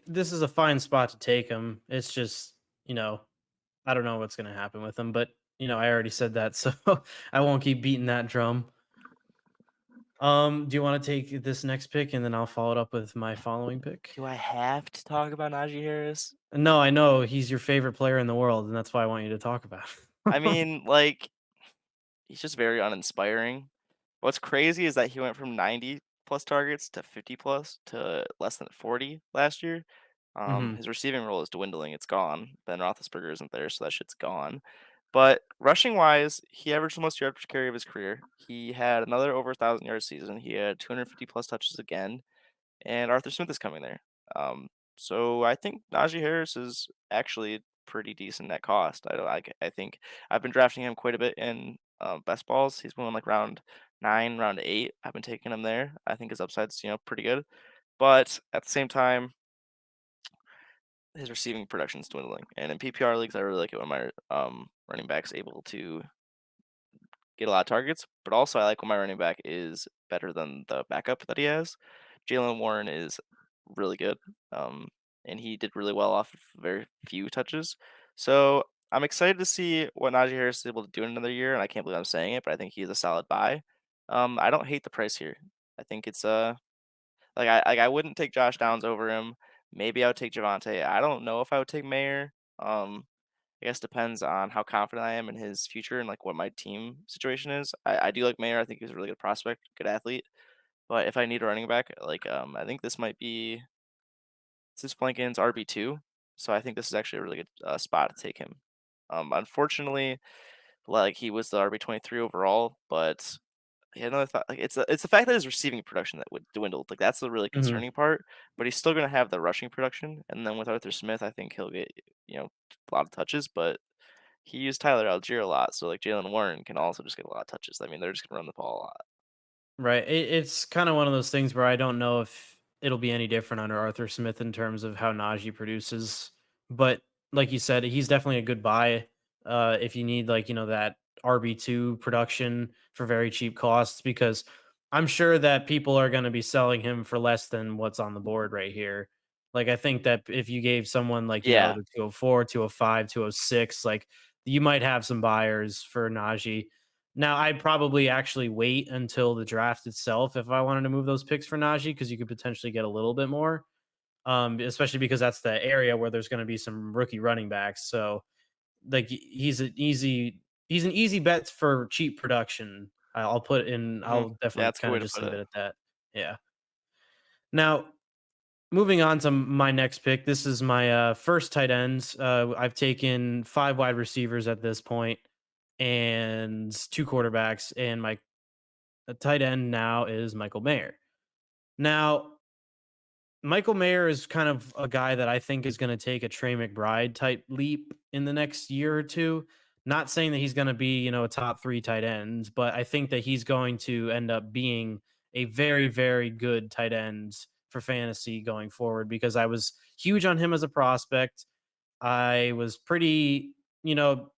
this is a fine spot to take him. It's just, I don't know what's going to happen with him, but I already said that, so I won't keep beating that drum. Do you want to take this next pick and then I'll follow it up with my following pick? Do I have to talk about Najee Harris? No, I know he's your favorite player in the world, and that's why I want you to talk about I him. mean, like, he's just very uninspiring. What's crazy is that he went from 90 plus targets to 50 plus to less than 40 last year. Mhm. His receiving role is dwindling. It's gone. Ben Roethlisberger isn't there, so that shit's gone. But rushing wise, he averaged the most yards per carry of his career. He had another over 1,000 yard season. He had 250 plus touches again, and Arthur Smith is coming there. So I think Najee Harris is actually pretty decent at cost. I don't like. I think I've been drafting him quite a bit in best balls. He's going like round 9, round 8. I've been taking him there. I think his upside's pretty good, but at the same time, his receiving production's dwindling. And in PPR leagues, I really like it when my running back's able to get a lot of targets, but also I like when my running back is better than the backup that he has. Jalen Warren is really good, um, and he did really well off of very few touches. So I'm excited to see what Najee Harris is able to do in another year, and I can't believe I'm saying it, but I think he's a solid buy. I don't hate the price here. I think it's I wouldn't take Josh Downs over him. Maybe I would take Javante. I don't know if I would take Mayer. I guess depends on how confident I am in his future and like what my team situation is. I do like Mayer. I think he's a really good prospect, good athlete. But if I need a running back, I think this might be since Blanken's RB2. So I think this is actually a really good spot to take him. Unfortunately, like he was the RB23 overall, but yeah, another thought, like it's the fact that his receiving production that would dwindle. Like that's the really Mhm. concerning part. But he's still gonna have the rushing production, and then with Arthur Smith, I think he'll get a lot of touches. But he used Tyler Algier a lot, so, like, Jalen Warren can also just get a lot of touches. I mean, they're just gonna run the ball a lot. Right. It's kind of one of those things where I don't know if it'll be any different under Arthur Smith in terms of how Najee produces. But like you said, he's definitely a good buy if you need that RB2 production for very cheap costs because I'm sure that people are going to be selling him for less than what's on the board right here. Like I think that if you gave someone Yeah. the 204, 205, 206, like you might have some buyers for Najee. Now, I'd probably actually wait until the draft itself if I wanted to move those picks for Najee because you could potentially get a little bit more, especially because that's the area where there's going to be some rookie running backs. So, like, he's an easy bet for cheap production. I'll put in. Mhm. I'll Yeah, definitely that's a good kind way of to just put leave it. it at that. Yeah. Now, moving on to my next pick. This is my first tight ends. I've taken 5 wide receivers at this point and 2 quarterbacks, and my the tight end now is Michael Mayer. Now, Michael Mayer is kind of a guy that I think is going to take a Trey McBride type leap in the next year or two. Not saying that he's going to be, a top 3 tight ends, but I think that he's going to end up being a very, very good tight end for fantasy going forward because I was huge on him as a prospect. I was pretty, you know,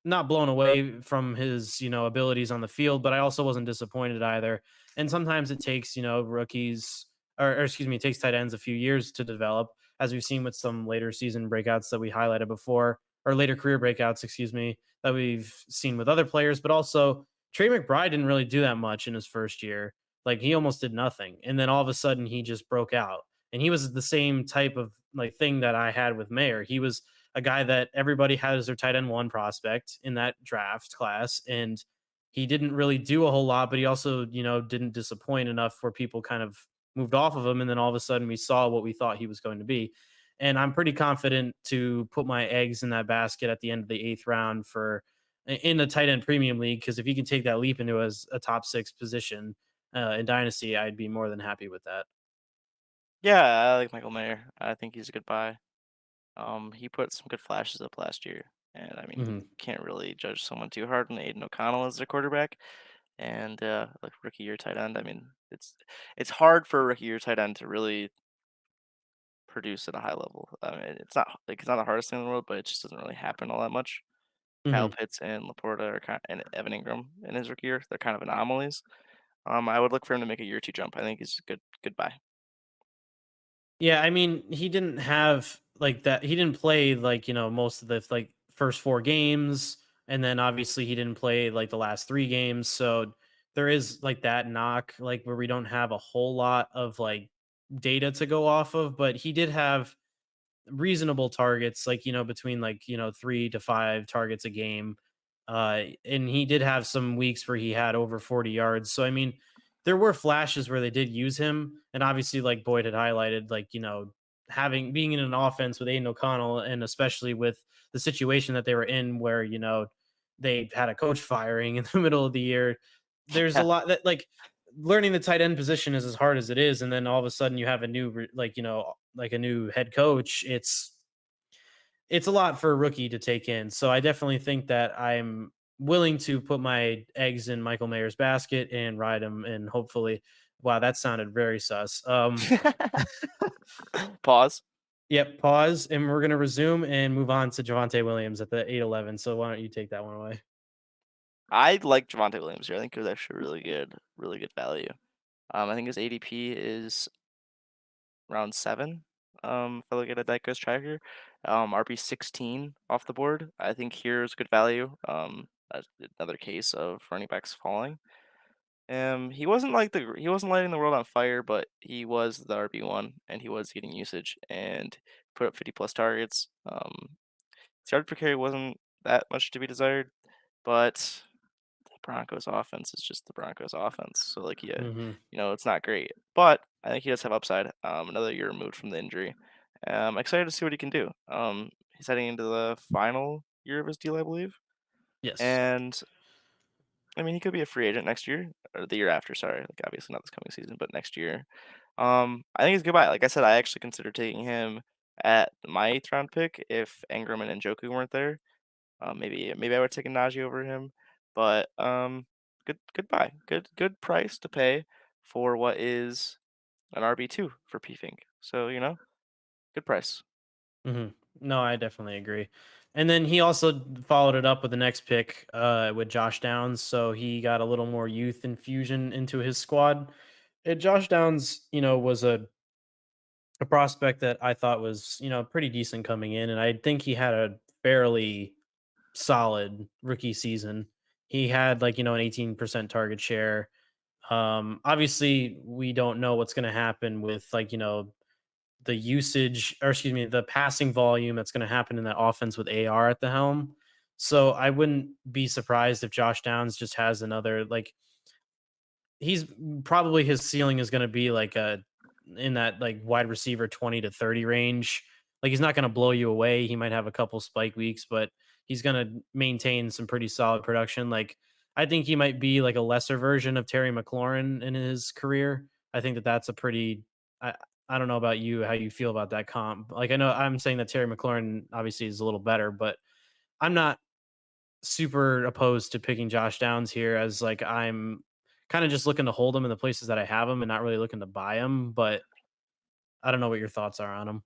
not blown away from his, abilities on the field, but I also wasn't disappointed either. And sometimes it takes, rookies or excuse me, it takes tight ends a few years to develop, as we've seen with some later season breakouts that we highlighted before, or later career breakouts, excuse me, that we've seen with other players. But also, Trey McBride didn't really do that much in his first year. Like he almost did nothing, and then all of a sudden he just broke out. And he was the same type of like thing that I had with Mayer. He was a guy that everybody has their tight end one prospect in that draft class. And he didn't really do a whole lot, but he also, didn't disappoint enough where people kind of moved off of him. And then all of a sudden we saw what we thought he was going to be. And I'm pretty confident to put my eggs in that basket at the end of the 8th round for in the tight end premium league. Cause if he can take that leap into a top 6 position in dynasty, I'd be more than happy with that. Yeah, I like Michael Mayer. I think he's a good buy. He put some good flashes up last year, and I mean, you Mhm. can't really judge someone too hard when Aiden O'Connell is their quarterback, and like rookie year tight end. I mean, it's hard for a rookie year tight end to really produce at a high level. I mean, it's not the hardest thing in the world, but it just doesn't really happen all that much. Kyle Mhm. Pitts and Laporta are and Evan Ingram in his rookie year, they're kind of anomalies. I would look for him to make a year two jump. I think he's a good buy. Yeah, I mean, he didn't have like that. He didn't play most of the first 4 games. and then obviously he didn't play like the last 3 games, so there is like that knock, like where we don't have a whole lot of like data to go off of, but he did have reasonable targets, like, between like, 3 to 5 targets a game. And he did have some weeks where he had over 40 yards. So I mean, there were flashes where they did use him. And obviously, like Boyd had highlighted, like, having being in an offense with Aiden O'Connell, and especially with the situation that they were in where, they had a coach firing in the middle of the year. There's a Yeah. lot that like learning the tight end position is as hard as it is, and then all of a sudden you have a new like a new head coach. It's a lot for a rookie to take in. So I definitely think that I'm willing to put my eggs in Michael Mayer's basket and ride him, and hopefully, wow, that sounded very sus. Pause. Yep, pause, and we're gonna resume and move on to Javante Williams at the 8-11. So why don't you take that one away? I like Javante Williams here. I think it was actually really good value. I think his ADP is around 7. If I look at a Diecast tracker, RB 16 off the board. I think here's good value. That's another case of running backs falling. He wasn't lighting the world on fire, but he was the RB1 and he was getting usage and put up 50 plus targets. His yard per carry wasn't that much to be desired, but the Broncos offense is just the Broncos offense. So like yeah, Hmm. it's not great. But I think he does have upside. Another year removed from the injury. I'm excited to see what he can do. He's heading into the final year of his deal, I believe. Yes. And I mean he could be a free agent next year or the year after, sorry. Like obviously not this coming season, but next year. I think he's a good buy. Like I said, I actually considered taking him at my 8th round pick if Engram and Njoku weren't there. Maybe I would take a Najee over him, but good buy, good price to pay for what is an RB2 for P-Fink. So good price. Hmm. No, I definitely agree. And then he also followed it up with the next pick with Josh Downs, so he got a little more youth infusion into his squad. Josh Downs, was a prospect that I thought was, pretty decent coming in, and I think he had a fairly solid rookie season. He had like, an 18% target share. Obviously we don't know what's going to happen with like, the usage, or excuse me, the passing volume that's going to happen in that offense with AR at the helm. So I wouldn't be surprised if Josh Downs just has another like he's probably his ceiling is going to be like a in that like wide receiver 20 to 30 range. Like he's not going to blow you away. He might have a couple spike weeks, but he's going to maintain some pretty solid production. Like I think he might be like a lesser version of Terry McLaurin in his career. I think that that's a pretty I I don't know about you how you feel about that comp. Like I know I'm saying that Terry McLaurin obviously is a little better, but I'm not super opposed to picking Josh Downs here, as like I'm kind of just looking to hold him in the places that I have him and not really looking to buy him. But I don't know what your thoughts are on him.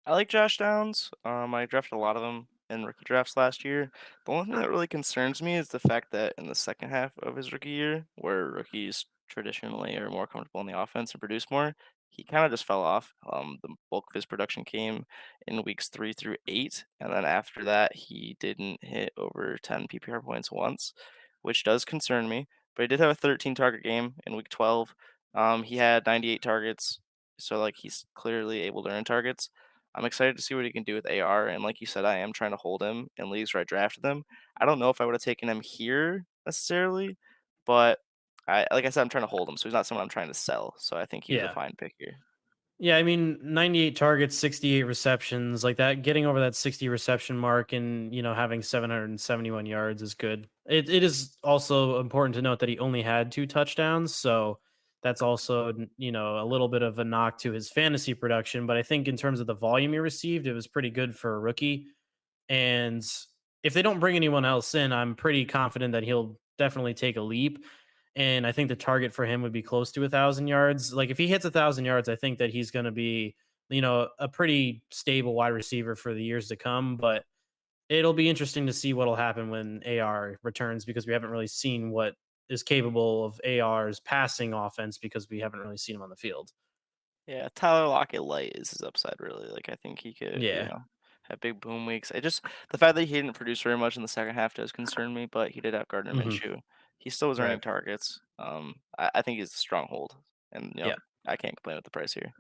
I like Josh Downs. I drafted a lot of them in rookie drafts last year. The only thing that really concerns me is the fact that in the second half of his rookie year, where rookies traditionally are more comfortable in the offense and produce more, he kind of just fell off. The bulk of his production came in weeks 3 through 8, and then after that, he didn't hit over 10 PPR points once, which does concern me. But he did have a 13 target game in week 12. He had 98 targets, so like he's clearly able to earn targets. I'm excited to see what he can do with AR, and like you said, I am trying to hold him in leagues where I drafted him. I don't know if I would have taken him here necessarily, but like I said, I'm trying to hold him, so he's not someone I'm trying to sell. So I think he was a Yeah. fine pick here. Yeah, I mean, 98 targets, 68 receptions, like that, getting over that 60 reception mark and, having 771 yards is good. It is also important to note that he only had 2 touchdowns. So that's also, a little bit of a knock to his fantasy production. But I think in terms of the volume he received, it was pretty good for a rookie. And if they don't bring anyone else in, I'm pretty confident that he'll definitely take a leap. And I think the target for him would be close to 1,000 yards. Like if he hits 1,000 yards, I think that he's going to be, a pretty stable wide receiver for the years to come. But it'll be interesting to see what'll happen when AR returns, because we haven't really seen what is capable of AR's passing offense because we haven't really seen him on the field. Yeah, Tyler Lockett light is his upside really. Like I think he could, Yeah. have big boom weeks. It just the fact that he didn't produce very much in the second half does concern me, but he did have Gardner Mhm. Minshew. He still was Right. earning targets. I think he's a stronghold, and Yeah, I can't complain with the price here.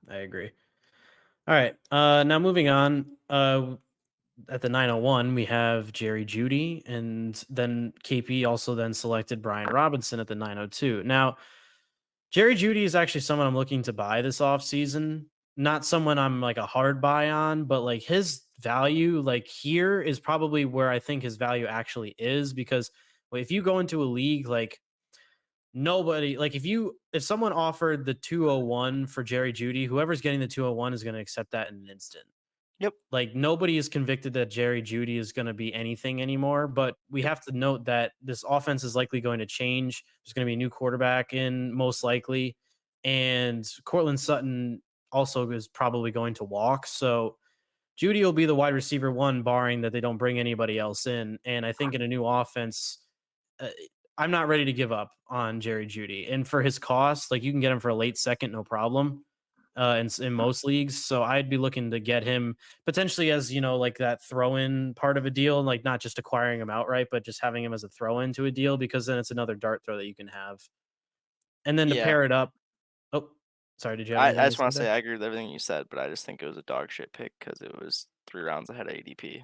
I agree. All right. Now moving on. At the 901, we have Jerry Judy, and then KP also then selected Brian Robinson at the 902. Now, Jerry Judy is actually someone I'm looking to buy this offseason. Not someone I'm like a hard buy on, but like his value, like here is probably where I think his value actually is because well, if you go into a league like nobody like if someone offered the 201 for Jerry Judy, whoever's getting the 201 is going to accept that in an instant. Yep. Like nobody is convicted that Jerry Judy is going to be anything anymore, but we Yep. have to note that this offense is likely going to change. There's going to be a new quarterback in most likely, and Cortland Sutton also is probably going to walk. So Judy will be the wide receiver one, barring that they don't bring anybody else in. And I think in a new offense, uh, I'm not ready to give up on Jerry Judy. And for his cost, like you can get him for a late second, no problem. In most leagues, so I'd be looking to get him potentially as like that throw-in part of a deal, like not just acquiring him outright, but just having him as a throw-in to a deal because then it's another dart throw that you can have. And then to Yeah. pair it up. Oh, sorry, did you have I anything to just say want to there? say I agree with everything you said, but I just think it was a dog shit pick because it was 3 rounds ahead of ADP.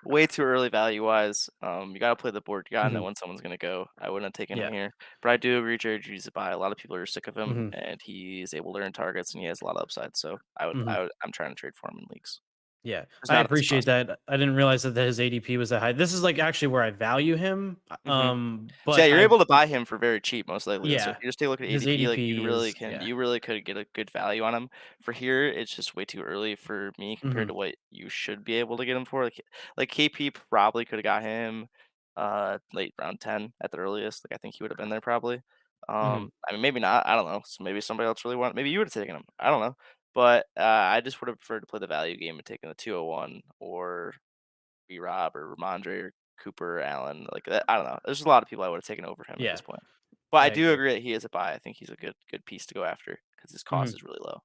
Way too early value wise. You gotta play the board. You gotta know Hmm. when someone's gonna go. I wouldn't have taken him Yeah. here, but I do agree Jerry Judy's a buy. A lot of people are sick of him, Hmm. and he's able to earn targets, and he has a lot of upside. So Hmm. I'm trying to trade for him in leagues. Yeah, Just I not at this appreciate cost. that. I didn't realize that his ADP was that high. This is like actually where I value him. Mhm. So yeah, But you're able to buy him for very cheap most likely. So if yeah, you just take a look at his ADP, like ADP is yeah. you really could get a good value on him. For here, it's just way too early for me compared Hmm. to what you should be able to get him for. Like KP probably could have got him late round 10 at the earliest. Like I think he would have been there probably. Hmm. I mean maybe not, I don't know. So maybe somebody else really maybe you would have taken him. I don't know. But I just would have preferred to play the value game and taken the 201 or B Rob or Ramondre or Cooper, Allen, like that. I don't know. There's a lot of people I would have taken over him at this Yeah, point. But I I do agree. agree that he is a buy. I think he's a good piece to go after because his cost Mhm. is really low.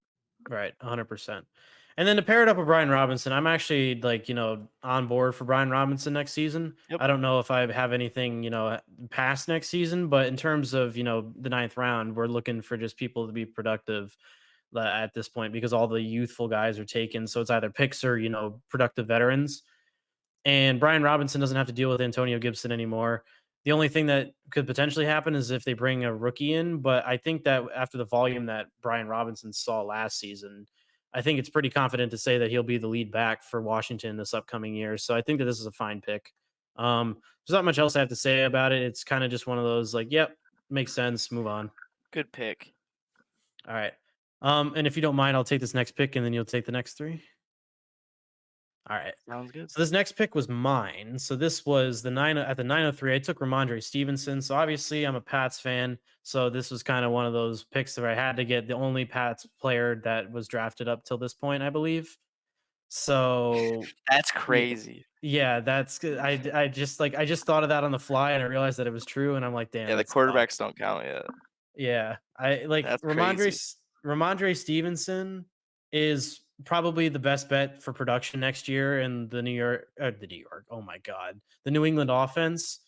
Right, 100%. And then to pair it up with Brian Robinson, I'm actually like, on board for Brian Robinson next season. Yep. I don't know if I have anything, past next season, but in terms of, the ninth round, we're looking for just people to be productive at this point because all the youthful guys are taken. So it's either picks or, productive veterans. And Brian Robinson doesn't have to deal with Antonio Gibson anymore. The only thing that could potentially happen is if they bring a rookie in, but I think that after the volume that Brian Robinson saw last season, I think it's pretty confident to say that he'll be the lead back for Washington this upcoming year. So I think that this is a fine pick. There's not much else I have to say about it. It's kind of just one of those like, yep, makes sense, move on. Good pick. All right. And if you don't mind, I'll take this next pick and then you'll take the next three. All right. Sounds good. So this next pick was mine. So this was the nine at the 903. I took Ramondre Stevenson. So obviously I'm a Pats fan. So this was kind of one of those picks where I had to get the only Pats player that was drafted up till this point, I believe. So That's yeah, crazy. yeah, that's good. I just thought of that on the fly and I realized that it was true. And I'm like, damn, Yeah, the that quarterbacks sucks. don't count yet. Yeah, I like That's crazy. Ramondre Stevenson is probably the best bet for production next year in the New York. Oh my god, the New England offense.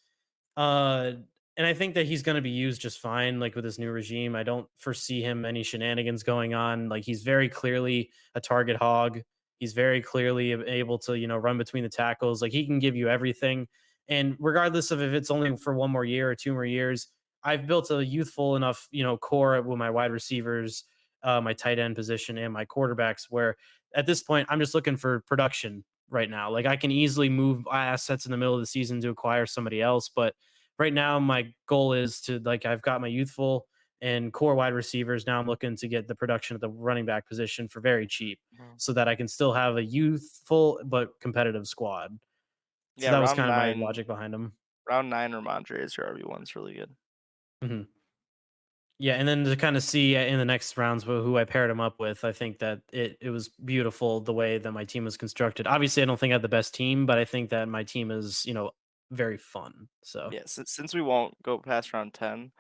Uh, and I think that he's going to be used just fine. Like with this new regime, I don't foresee him any shenanigans going on. Like he's very clearly a target hog. He's very clearly able to run between the tackles. Like he can give you everything. And regardless of if it's only for one more year or two more years, I've built a youthful enough, core with my wide receivers, my tight end position, and my quarterbacks. Where at this point, I'm just looking for production right now. Like I can easily move assets in the middle of the season to acquire somebody else, but right now my goal is to like I've got my youthful and core wide receivers. Now I'm looking to get the production at the running back position for very cheap, Mhm. so that I can still have a youthful but competitive squad. So Yeah, that was kind of my logic behind them. round 9 Ramondre is your RB1's really good. Mhm. Yeah, and then to kind of see in the next rounds who I paired him up with, I think that it was beautiful the way that my team was constructed. Obviously, I don't think I have the best team, but I think that my team is, very fun. So, Yeah, since we won't go past round 10,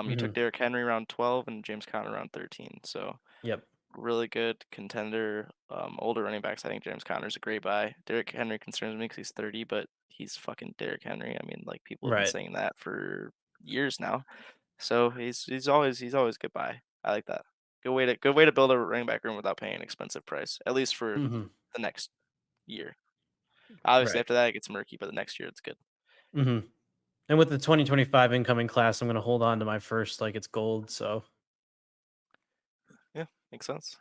you took mhm, Derrick Henry round 12 and James Conner round 13. So yep. really good contender, older running backs, I think James Conner's a great buy. Derrick Henry concerns me because he's 30, but he's fucking Derrick Henry. I mean, like, people have been Right. saying that for years now. So he's always a good buy. I like that. Good way to build a running back room without paying an expensive price, at least for Mhm. the next year. Obviously, Right. after that, it gets murky, but the next year, it's good. Mhm. And with the 2025 incoming class, I'm gonna hold on to my first like it's gold, so Yeah, makes sense.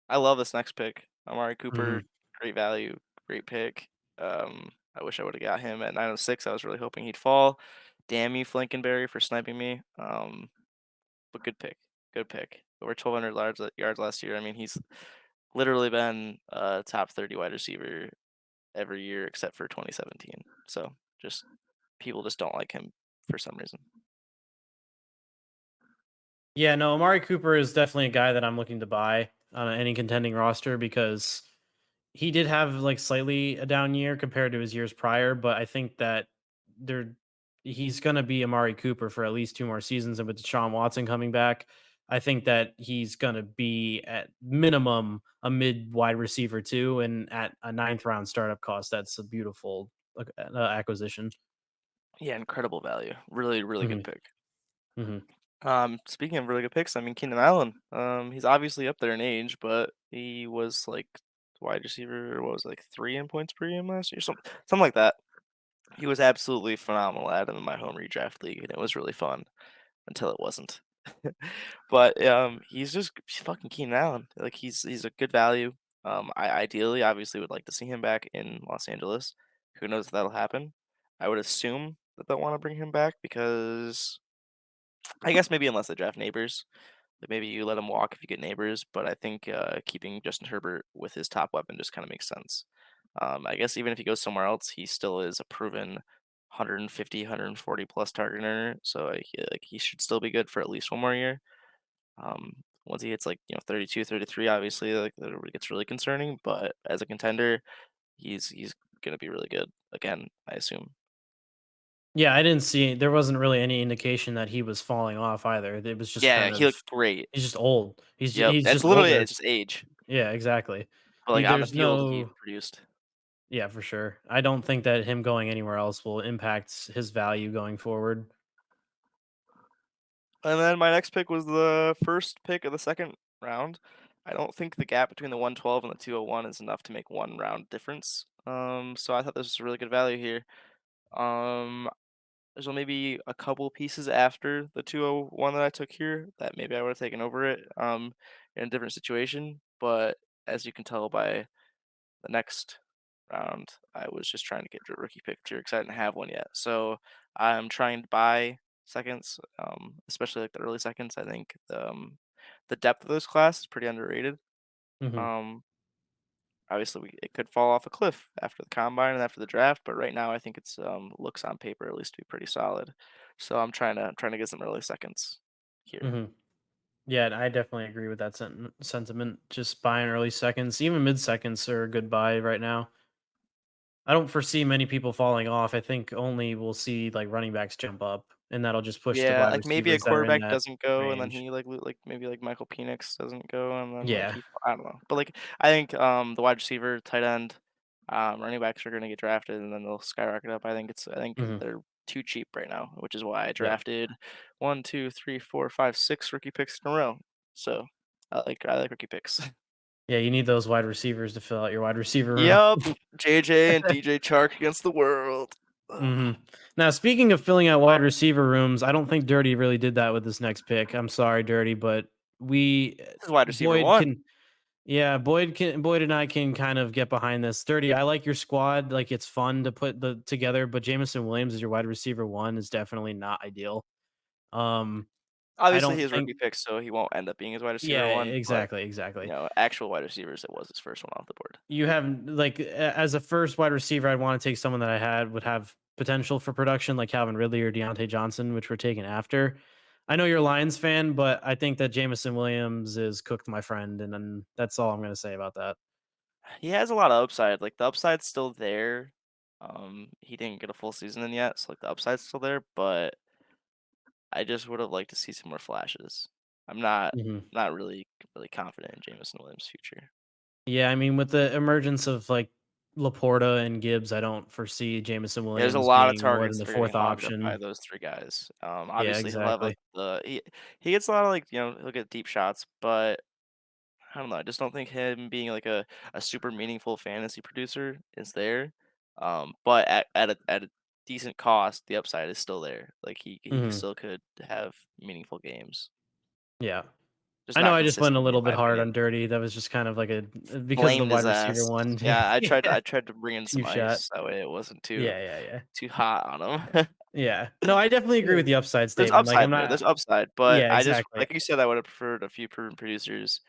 I love this next pick. Amari Cooper, Mhm. great value, great pick. I wish I would have got him at 906. I was really hoping he'd fall. Damn you, Flankenberry, for sniping me. But good pick. Good pick. Over 1,200 yards last year. I mean, he's literally been a top 30 wide receiver every year except for 2017. So just people just don't like him for some reason. Yeah, no, Amari Cooper is definitely a guy that I'm looking to buy on any contending roster because he did have like slightly a down year compared to his years prior, but I think that there he's going to be Amari Cooper for at least two more seasons, and with Deshaun Watson coming back, I think that he's going to be at minimum a mid wide receiver too, and at a ninth round startup cost, that's a beautiful acquisition. Yeah, incredible value. Really, really good Hmm. pick. Hmm. Speaking of really good picks, I mean Keenan Allen. He's obviously up there in age, but he was like wide receiver. What was it, like 3 in points per game last year, something like that. He was absolutely phenomenal. I had him in my home redraft league, and it was really fun until it wasn't. But he's fucking Keenan Allen. Like he's a good value. I ideally, obviously, would like to see him back in Los Angeles. Who knows if that'll happen? I would assume that they'll want to bring him back because I guess maybe unless they draft neighbors. Like maybe you let him walk if you get neighbors, but I think keeping Justin Herbert with his top weapon just kind of makes sense. I guess even if he goes somewhere else, he still is a proven 150, 140 plus target earner. So he should still be good for at least one more year. Once he hits like 32, 33, obviously like that gets really concerning. But as a contender, he's gonna be really good again. I assume. Yeah, I didn't see there wasn't really any indication that he was falling off either. It was just Yeah, kind he of looked great. he's just old. Yep, He's that's just literally it. older. It's just age. Yeah, exactly. But like on the There's field, he no produced. yeah, for sure. I don't think that him going anywhere else will impact his value going forward. And then my next pick was the first pick of the second round. I don't think the gap between the 112 and the 201 is enough to make one round difference. So I thought this was a really good value here. Um, there's maybe a couple pieces after the 201 that I took here that maybe I would have taken over it in a different situation. But as you can tell by the next round, I was just trying to get a rookie picture because I didn't have one yet. So I'm trying to buy seconds, especially like the early seconds. I think the depth of this class is pretty underrated. Mhm. Um, obviously, it could fall off a cliff after the combine and after the draft, but right now I think it's looks on paper at least to be pretty solid. So I'm trying to get some early seconds here. Mhm. Yeah, I definitely agree with that sentiment. Just buying early seconds, even mid seconds are a good buy right now. I don't foresee many people falling off. I think only we'll see like running backs jump up, and that'll just push the Yeah, wide like maybe a receivers that are in quarterback that doesn't go, and then range. he like maybe like Michael Penix doesn't go, and then like Yeah. I don't know, but like I think the wide receiver, tight end, running backs are gonna get drafted, and then they'll skyrocket up. I think Mhm. they're too cheap right now, which is why I Yeah. drafted one, two, three, four, five, six rookie picks in a row. So I like rookie picks. Yeah, you need those wide receivers to fill out your wide receiver room. Yep, JJ and DJ Chark against the world. Ugh. Mhm. Now, speaking of filling out wide receiver rooms, I don't think Dirty really did that with this next pick. I'm sorry, Dirty, but we This is wide receiver Boyd one. can yeah, Boyd and I can kind of get behind this. Dirty, I like your squad, like it's fun to put the together, but Jameson Williams as your wide receiver one is definitely not ideal. Um, I Obviously, he don't has think rookie picks, so he won't end up being his wide yeah, receiver one. But exactly. actual wide receivers, it was his first one off the board. You have like as a first wide receiver, I'd want to take someone that I had would have potential for production, like Calvin Ridley or Deontay Johnson, which we're taking after. I know you're a Lions fan, but I think that Jamison Williams is cooked, my friend, and then that's all I'm going to say about that. He has a lot of upside. Like the upside's still there. He didn't get a full season in yet, so like the upside's still there. But I just would have liked to see some more flashes. I'm not Mhm. not really confident in Jameson Williams' future. Yeah, I mean, with the emergence of, like, Laporta and Gibbs, I don't foresee Jamison Yeah, there's a Williams lot of being more than targets the that are getting 4th hogged up by option. those 3 guys. Yeah, Obviously, he'll have, like, exactly. he gets a lot of, like, he'll get deep shots, but I don't know, I just don't think him being, like, a super meaningful fantasy producer is there. But at a decent cost, the upside is still there. Like, he Mhm. still could have meaningful games, Yeah. just I know not I just went a consistently, in little bit my hard opinion. on Dirty. That was just kind of like a because of the Flamed his wide receiver ass. one. Yeah, I tried Yeah. I tried to bring in some Cheap shot. ice, that way it wasn't too Yeah, yeah, yeah. too hot on him. Yeah. No, I definitely agree Yeah. with the upside There's statement. Like, I'm upside there, not. there's upside, but Yeah, I just exactly. like you said, I would have preferred a few proven producers.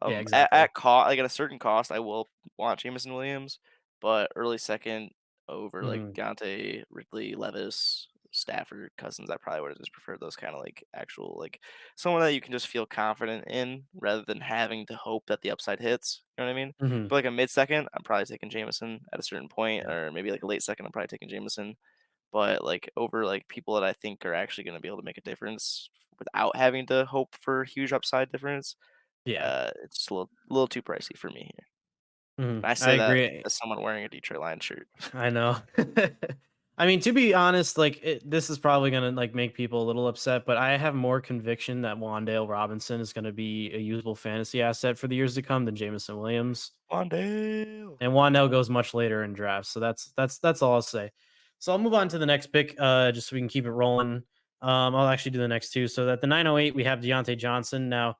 Yeah, At exactly. like, at a certain cost, I will want Jameson Williams, but early second over, like, Mhm. Deontay, Ridley, Levis, Stafford, Cousins, I probably would've just preferred those kinda, like, actual, like, someone that you can just feel confident in rather than having to hope that the upside hits, you know what I mean? Mhm. But, like, a mid-second, I'm probably taking Jameson at a certain point, Yeah. or maybe, like, a late second, I'm probably taking Jameson. But, like, over, like, people that I think are actually gonna be able to make a difference without having to hope for a huge upside difference, Yeah. it's a little too pricey for me here. Mhm. I I say that agree. as someone wearing a Detroit Lions shirt. I know. I mean, to be honest, like this is probably gonna like make people a little upset, but I have more conviction that Wandale Robinson is gonna be a usable fantasy asset for the years to come than Jameson Williams. Wandale. And Wandale goes much later in drafts, so that's all I'll say. So I'll move on to the next pick, just so we can keep it rolling. I'll actually do the next two. So at the 908, we have Deontay Johnson. Now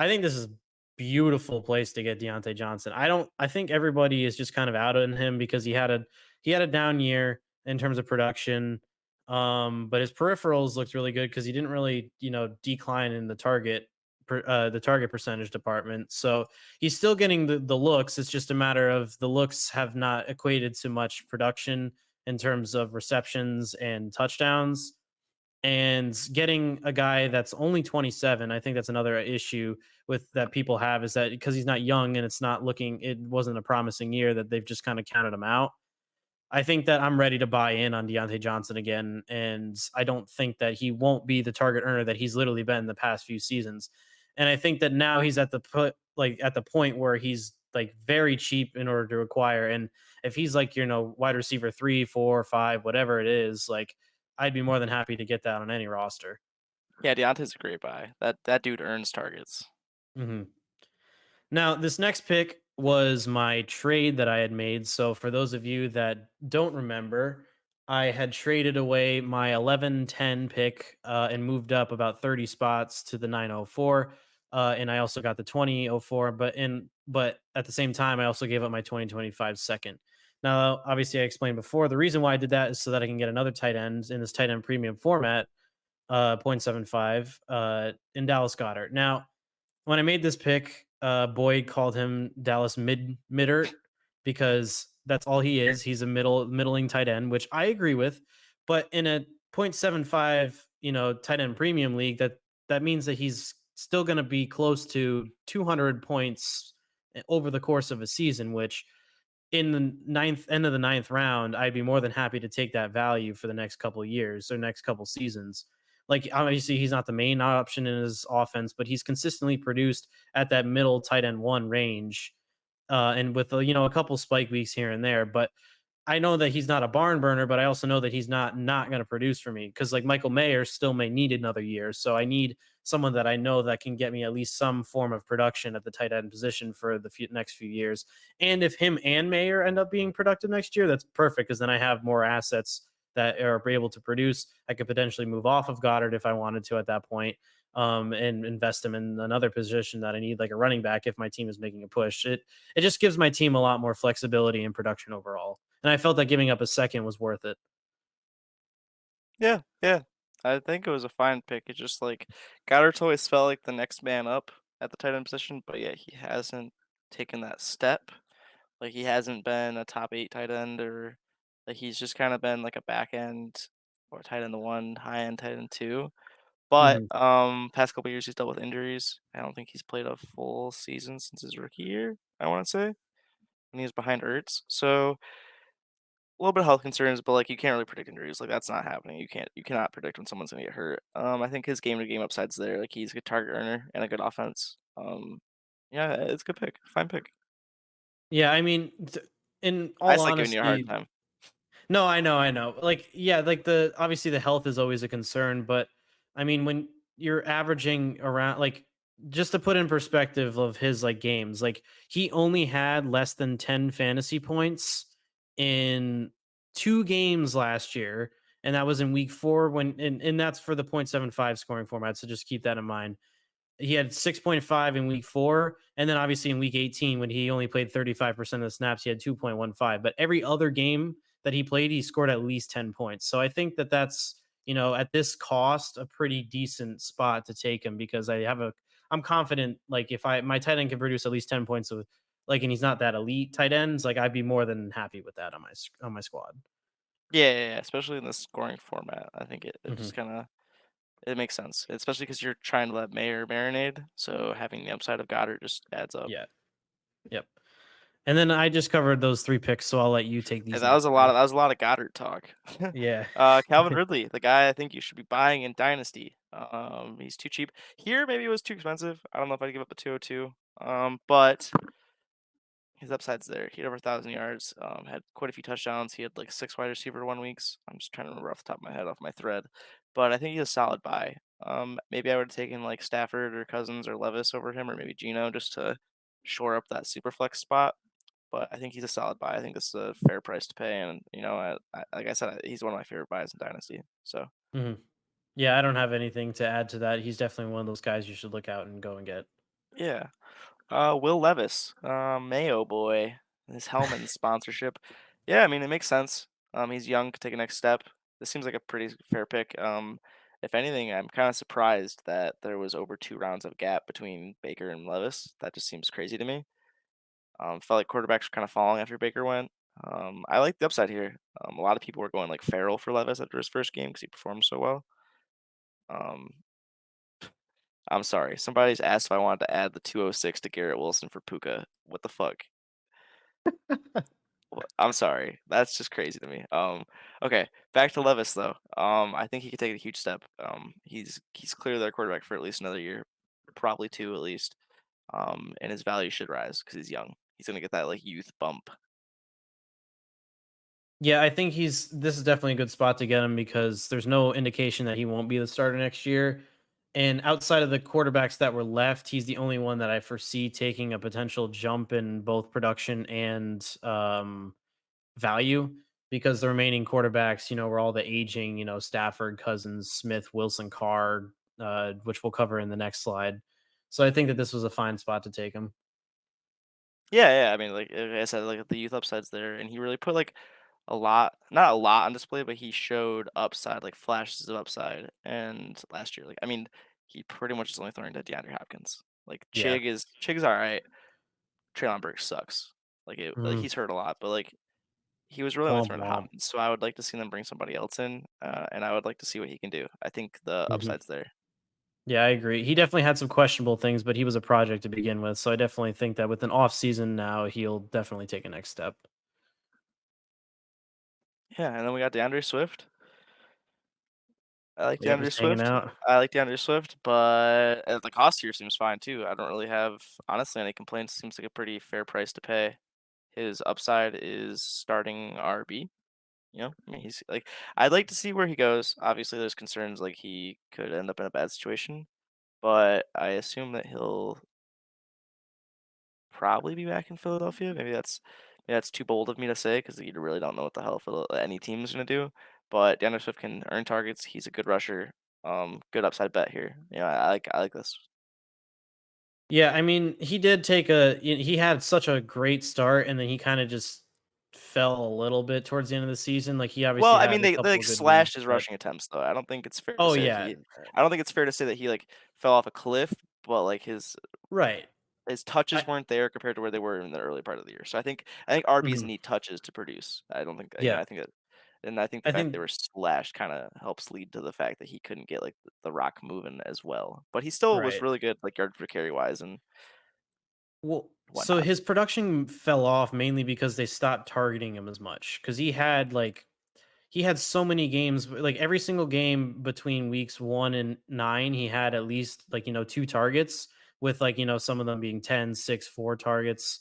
I think this is beautiful place to get Deontay Johnson. I think everybody is just kind of out on him because he had a down year in terms of production. But his peripherals looked really good because he didn't really, decline in the target percentage department. So he's still getting the looks. It's just a matter of the looks have not equated to much production in terms of receptions and touchdowns. And getting a guy that's only 27, I think that's another issue with that people have is that because he's not young and it wasn't a promising year that they've just kind of counted him out. I think that I'm ready to buy in on Deontay Johnson again, and I don't think that he won't be the target earner that he's literally been the past few seasons. And I think that now he's at the point where he's like very cheap in order to acquire. And if he's like wide receiver 3, 4, 5, whatever it is, like I'd be more than happy to get that on any roster. Yeah, Deontay's a great buy. That dude earns targets. hmm Now, this next pick was my trade that I had made. So, for those of you that don't remember, I had traded away my 11-10 pick and moved up about 30 spots to the 904. And I also got the 2004, but at the same time, I also gave up my 2025 second. Now, obviously, I explained before the reason why I did that is so that I can get another tight end in this tight end premium format, 0.75 in Dallas Goddard. Now, when I made this pick, Boyd called him Dallas Middert because that's all he is. He's a middling tight end, which I agree with. But in a 0.75, tight end premium league, that means that he's still going to be close to 200 points over the course of a season, which in the end of the ninth round, I'd be more than happy to take that value for the next couple of years or next couple seasons. Like obviously he's not the main option in his offense, but he's consistently produced at that middle tight end one range, and with a couple spike weeks here and there. But I know that he's not a barn burner, but I also know that he's not going to produce for me because like Michael Mayer still may need another year. So I need someone that I know that can get me at least some form of production at the tight end position for the next few years. And if him and Mayer end up being productive next year, that's perfect because then I have more assets that are able to produce. I could potentially move off of Goddard if I wanted to at that point, and invest him in another position that I need, like a running back, if my team is making a push. It just gives my team a lot more flexibility and production overall. And I felt that giving up a second was worth it. Yeah, yeah. I think it was a fine pick. It's just like Goddard's always felt like the next man up at the tight end position, but yeah, he hasn't taken that step. Like, he hasn't been a top 8 tight end, or like, he's just kinda been like a back end or tight end 1, high end tight end 2. But, Mhm. past couple years, he's dealt with injuries. I don't think he's played a full season since his rookie year, I wanna say, and he was behind Ertz. So, a little bit of health concerns, but like you can't really predict injuries. Like that's not happening. You cannot predict when someone's gonna get hurt. I think his game to game upside's there. Like he's a good target earner and a good offense. Yeah, it's a good pick. Fine pick. Yeah, I mean, in I all just like giving you a hard honesty, time. no, I know, I know. Like, yeah, like the obviously the health is always a concern, but I mean, when you're averaging around, like, just to put in perspective of his like games, like he only had less than 10 fantasy points in 2 games last year, and that was in week 4 and that's for the 0.75 scoring format. So just keep that in mind. He had 6.5 in week 4. And then obviously in week 18, when he only played 35% of the snaps, he had 2.15. But every other game that he played, he scored at least 10 points. So I think that that's, at this cost, a pretty decent spot to take him because I'm confident, like, if my tight end can produce at least 10 points of, like, and he's not that elite tight ends, like, I'd be more than happy with that on my squad. Yeah, yeah, yeah, especially in the scoring format. I think it Hmm. just kind of it makes sense, especially because you're trying to let Mayer marinate. So having the upside of Goddard just adds up. Yeah. Yep. And then I just covered those 3 picks, so I'll let you take Yeah, these next three. that was a lot of Goddard talk. Yeah. Calvin Ridley, the guy I think you should be buying in Dynasty. He's too cheap. Here, maybe it was too expensive. I don't know if I'd give up the 202. But his upside's there. He had over 1,000 yards. Had quite a few touchdowns. He had like 6 wide receiver 1 weeks. I'm just trying to remember off the top of my head off my thread, but I think he's a solid buy. Maybe I would have taken like Stafford or Cousins or Levis over him, or maybe Geno just to shore up that super flex spot. But I think he's a solid buy. I think this is a fair price to pay, and like I said, he's one of my favorite buys in Dynasty. So Mhm. Yeah, I don't have anything to add to that. He's definitely one of those guys you should look out and go and get. yeah, Will Levis, Mayo boy, his Hellman sponsorship. Yeah, I mean it makes sense. He's young, could take a next step. This seems like a pretty fair pick. If anything, I'm kind of surprised that there was over 2 rounds of gap between Baker and Levis. That just seems crazy to me. Felt like quarterbacks were kind of falling after Baker went. I like the upside here. A lot of people were going like Farrell for Levis after his first game because he performed so well. Um, I'm sorry. Somebody's asked if I wanted to add the 206 to Garrett Wilson for Puka. What the fuck? I'm sorry. That's just crazy to me. Okay, back to Levis though. I think he could take a huge step. He's clearly their quarterback for at least another year, probably 2 at least. And his value should rise because he's young. He's gonna get that like youth bump. Yeah, I think this is definitely a good spot to get him because there's no indication that he won't be the starter next year. And outside of the quarterbacks that were left, he's the only one that I foresee taking a potential jump in both production and value because the remaining quarterbacks, were all the aging, Stafford, Cousins, Smith, Wilson, Carr, which we'll cover in the next slide. So I think that this was a fine spot to take him. Yeah, yeah. I mean, like I said, like the youth upside's there, and he really put like not a lot on display, but he showed upside, like flashes of upside. And last year, like I mean, he pretty much is only throwing to DeAndre Hopkins. Like Yeah. Chig is all right. Traylon Burks sucks. Like Mhm. he's hurt a lot, but like he was really only Womp throwing to womp. Hopkins. So I would like to see them bring somebody else in, and I would like to see what he can do. I think the Mhm. upside's there. Yeah, I agree. He definitely had some questionable things, but he was a project to begin with. So I definitely think that with an off season now, he'll definitely take a next step. Yeah, and then we got DeAndre Swift. I like Yep, DeAndre just hanging Swift. out. I like DeAndre Swift, but the cost here seems fine too. I don't really have honestly any complaints. Seems like a pretty fair price to pay. His upside is starting RB. I mean, he's like I'd like to see where he goes. Obviously, there's concerns like he could end up in a bad situation, but I assume that he'll probably be back in Philadelphia. Maybe that's too bold of me to say because you really don't know what the hell any team is going to do. But DeAndre Swift can earn targets. He's a good rusher. Good upside bet here. I like this. Yeah, I mean, he did he had such a great start and then he kind of just fell a little bit towards the end of the season. Like he Well, obviously I had mean, a they couple like of good slashed weeks, his but rushing attempts though. I don't think it's fair to oh say that yeah, I don't think it's fair to say that he like fell off a cliff, but like right. his I touches weren't there compared to where they were in the early part of the year. So I think RBs mhm. need touches to produce. I don't think Yeah. I think that and I think the I fact they think were slashed kinda helps lead to the fact that he couldn't get, like, the rock moving as well. But he still was right. really good, like, yard per carry wise, and Well, so whatnot. his production fell off mainly because they stopped targeting him as much. Because he had so many games, like every single game between weeks 1 and 9, he had at least like, 2 targets with like, some of them being 10, 6, 4 targets.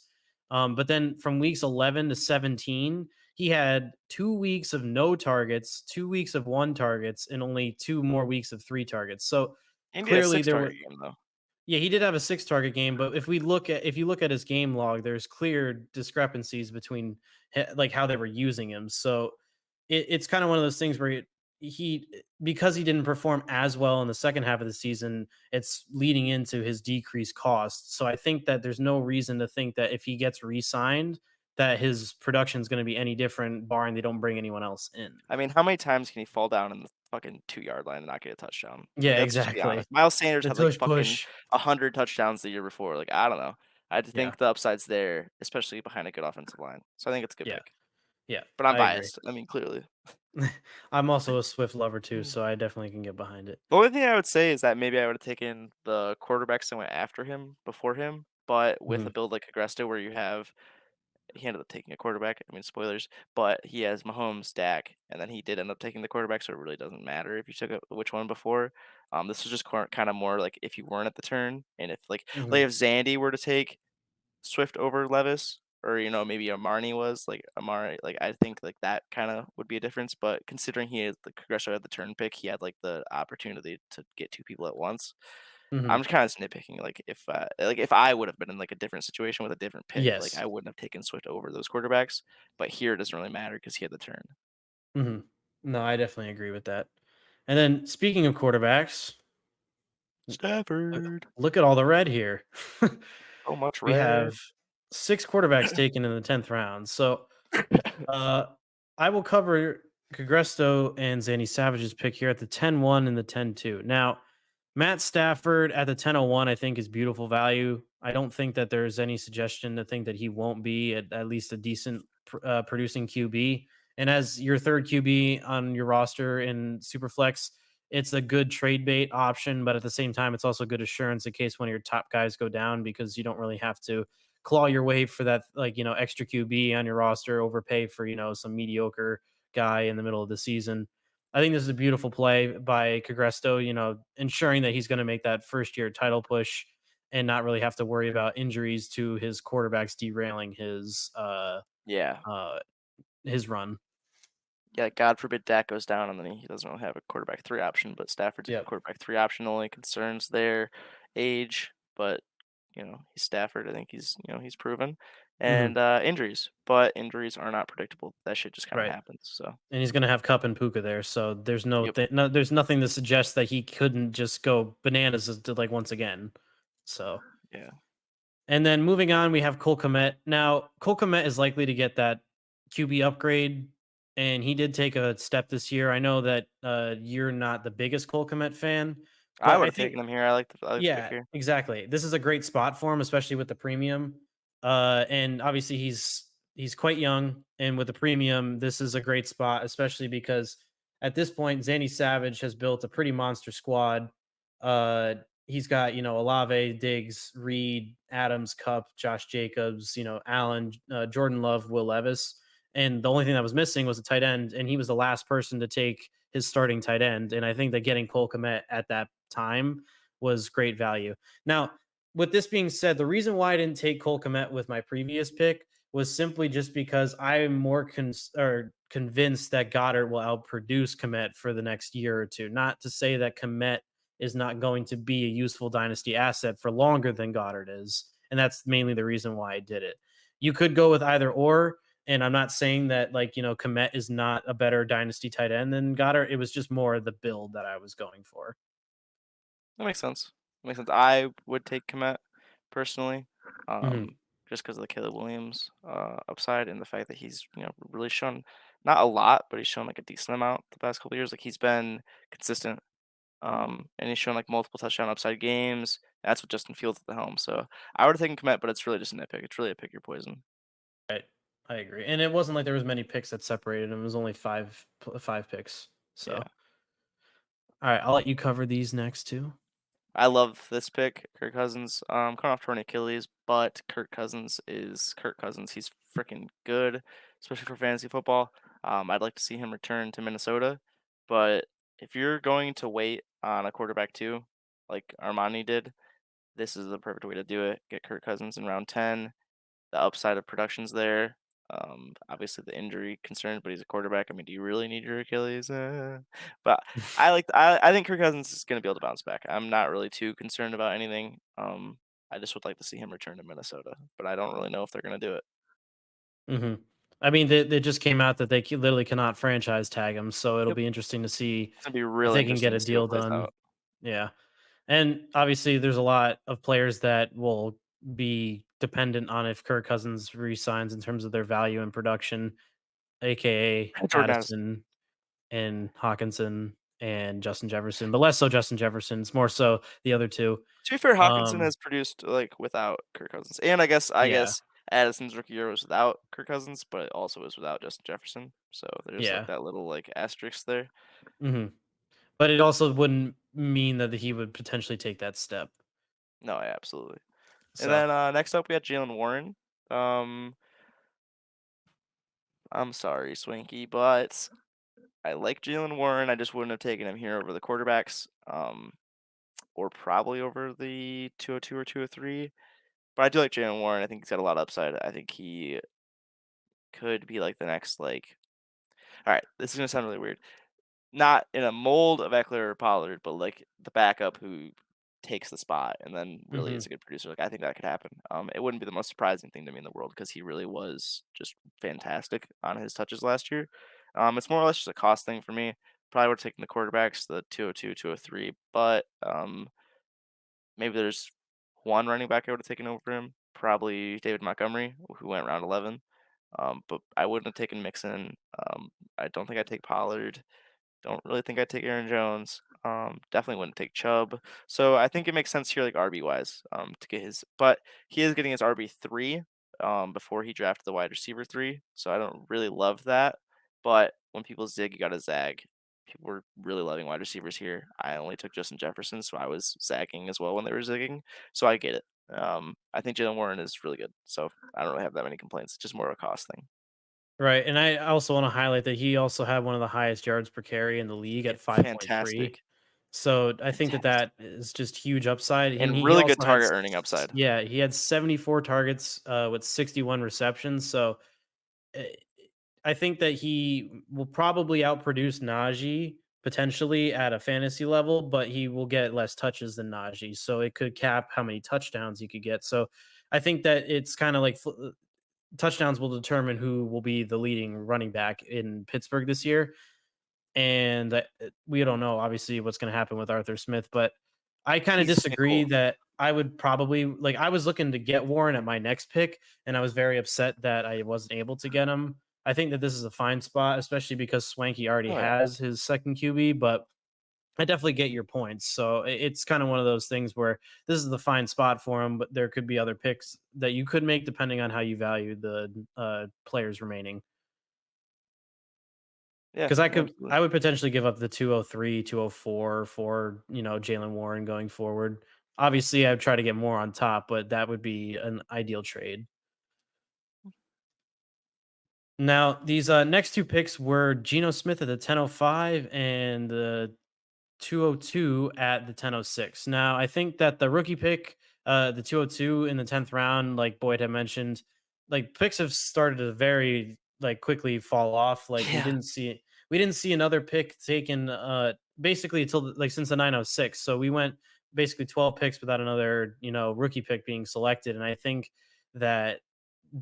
But then from weeks 11 to 17, he had 2 weeks of no targets, 2 weeks of 1 targets, and only 2 more weeks of 3 targets. So He had a clearly six there were, target game though. yeah, he did have a 6 target game, but if you look at his game log, there's clear discrepancies between like how they were using him. So it's kind of one of those things where he because he didn't perform as well in the second half of the season, it's leading into his decreased cost. So I think that there's no reason to think that if he gets re-signed, that his production is going to be any different, barring they don't bring anyone else in. I mean, how many times can he fall down in the fucking 2-yard line and not get a touchdown? Like, Yeah, let's just be exactly. honest. Miles Sanders The had, like, tush fucking push. 100 touchdowns the year before. Like, I don't know. I Yeah, think the upside's there, especially behind a good offensive line. So I think it's a good yeah, pick. yeah. But I'm I agree. biased. I mean, clearly. I'm also a Swift lover too, Mm. so I definitely can get behind it. The only thing I would say is that maybe I would have taken the quarterbacks that went after him before him, but with a Mhm, build like Agresto where you have he ended up taking a quarterback. I mean, spoilers, but he has Mahomes, Dak, and then he did end up taking the quarterback, so it really doesn't matter if you took which one before. This was just kind of more like if you weren't at the turn, and if like mhm. if Zandy were to take Swift over Levis, or maybe Amarni was like Amari, like I think like that kind of would be a difference. But considering he is the Progresso had the turn pick, he had like the opportunity to get two people at once. I'm Mhm. just kinda nitpicking, like, if I would have been in, like, a different situation with a different pick, like, Yes. I wouldn't have taken Swift over those quarterbacks, but here it doesn't really matter because he had the turn. Mhm. No, I definitely agree with that. And then speaking of quarterbacks, Stafford. look at all the red here. So much We red. have 6 quarterbacks taken in the 10th round. So, uh, I will cover Congresto and Zanny Savage's pick here at the 10-1 and the 10-2. Now, Matt Stafford at the 10-01, I think, is beautiful value. I don't think that there's any suggestion to think that he won't be at least a decent producing QB. And as your third QB on your roster in Superflex, it's a good trade bait option, but at the same time, it's also good assurance in case one of your top guys go down because you don't really have to claw your way for that, like, extra QB on your roster, overpay for, some mediocre guy in the middle of the season. I think this is a beautiful play by Cagresto, ensuring that he's going to make that first year title push and not really have to worry about injuries to his quarterbacks derailing Yeah. uh his run. Yeah, God forbid Dak goes down and then he doesn't really have a quarterback 3 option, but Stafford's a good Yep. quarterback 3 option, the only concerns there, age, but, he's Stafford, I think he's proven, Hmm. and, injuries, but injuries are not predictable. That shit just kinda Right. happens, so, And he's going to have Cup and Puka there, so yep. there's nothing to suggest that he couldn't just go bananas like once again. So Yeah. and then moving on, we have Cole Kmet. Now, Cole Kmet is likely to get that QB upgrade, and he did take a step this year. I know that you're not the biggest Cole Kmet fan, I but I would've think taken him here. I like the pick yeah, here. exactly. This is a great spot for him, especially with the premium. And obviously he's quite young, and with the premium, this is a great spot, especially because at this point, Zanny Savage has built a pretty monster squad. Uh, he's got Olave, Diggs, Reed, Adams, Cup, Josh Jacobs, Allen, Jordan Love, Will Levis, and the only thing that was missing was a tight end, and he was the last person to take his starting tight end. And I think that getting Cole Kmet at that time was great value. Now, with this being said, the reason why I didn't take Cole Kmet with my previous pick was simply just because I'm more convinced that Goddard will outproduce Kmet for the next year or two. Not to say that Kmet is not going to be a useful dynasty asset for longer than Goddard is. And that's mainly the reason why I did it. You could go with either or. And I'm not saying that, like, Kmet is not a better dynasty tight end than Goddard. It was just more the build that I was going for. That makes sense. That makes sense. I would take Kmet personally, Hmm. just because of the Caleb Williams, upside and the fact that he's, really shown not a lot, but he's shown, like, a decent amount the past couple years. Like, he's been consistent, and he's shown, like, multiple touchdown upside games. That's with Justin Fields at the helm, so I would've taken Kmet, but it's really just a nitpick. It's really a pick your poison. Right. I agree. And it wasn't like there was many picks that separated them. It was only five picks. So, Yeah. all right, I'll let you cover these next two. I love this pick, Kirk Cousins. Coming off torn Achilles, but Kirk Cousins is Kirk Cousins. He's freaking good, especially for fantasy football. I'd like to see him return to Minnesota, but if you're going to wait on a quarterback too, like Armani did, this is the perfect way to do it. Get Kirk Cousins in round 10. The upside of production's there. Obviously the injury concerns, but he's a quarterback. I mean, do you really need your Achilles? But I think Kirk Cousins is going to be able to bounce back. I'm not really too concerned about anything. I just would like to see him return to Minnesota, but I don't really know if they're going to do it. Mhm. I mean, they just came out that literally cannot franchise tag him, so it'll Yep, be interesting to see it's gonna be if real they can get interesting a to see what deal plays done. out. Yeah. And obviously, there's a lot of players that will be dependent on if Kirk Cousins resigns in terms of their value and production, aka Jordan Addison. Addison and Hawkinson and Justin Jefferson, but less so Justin Jefferson. It's more so the other two. To be fair, Hawkinson Um, has produced like without Kirk Cousins, and I yeah, guess Addison's rookie year was without Kirk Cousins, but it also was without Justin Jefferson. So there's like yeah. that little like asterisk there. hmm But it also wouldn't mean that he would potentially take that step. No, yeah, absolutely. And So, then next up we had Jalen Warren. Um, I'm sorry, Swanky, but I like Jalen Warren. I just wouldn't have taken him here over the quarterbacks, or probably over the 202 or 203. But I do like Jalen Warren. I think he's got a lot of upside. I think he could be like the next like. All right, this is gonna sound really weird. Not in a mold of Eckler or Pollard, but like the backup who takes the spot and then really is mhm. a good producer. Like I think that could happen. It wouldn't be the most surprising thing to me in the world because he really was just fantastic on his touches last year. It's more or less just a cost thing for me. Probably would have taken the quarterbacks, the 202, 203, but maybe there's one running back I would have taken over him. Probably David Montgomery, who went round 11. But I wouldn't have taken Mixon. I don't think I'd take Pollard. Don't really think I'd take Aaron Jones. Definitely wouldn't take Chubb. So I think it makes sense here, like RB wise, to get his. But he is getting his RB 3, before he drafted the wide receiver 3. So I don't really love that. But when people zig, you gotta zag. People were really loving wide receivers here. I only took Justin Jefferson, so I was zagging as well when they were zigging. So I get it. I think Jalen Warren is really good. So I don't really have that many complaints. It's just more of a cost thing. Right, and I also wanna highlight that he also had one of the highest yards per carry in the league Yeah, at 5.3. fantastic, So, I think that fantastic, that is just huge upside, and and he really good also had target earning s upside. yeah, he had 74 targets, with 61 receptions, so, eh, I think that he will probably outproduce Najee potentially at a fantasy level, but he will get less touches than Najee, so it could cap how many touchdowns he could get, so I think that it's kinda like touchdowns will determine who will be the leading running back in Pittsburgh this year. And we don't know, obviously, what's going to happen with Arthur Smith, but I kind of He's disagree fickle. that I would probably like. I was looking to get Warren at my next pick, and I was very upset that I wasn't able to get him. I think that this is a fine spot, especially because Swanky already Oh, yeah. has his second QB, but I definitely get your points. So it's kind of one of those things where this is the fine spot for him, but there could be other picks that you could make depending on how you value the players remaining. Yeah, Because absolutely. I would potentially give up the 203, 204 for Jalen Warren going forward. Obviously, I'd try to get more on top, but that would be an ideal trade. Now, these next two picks were Geno Smith at the 10:05 and the 202 at the 10:06. Now, I think that the rookie pick, the 202 in the 10th round, like Boyd had mentioned, like picks have started to very like quickly fall off. Like Yeah. we didn't see another pick taken basically until like since the 906. So we went basically 12 picks without another, rookie pick being selected. And I think that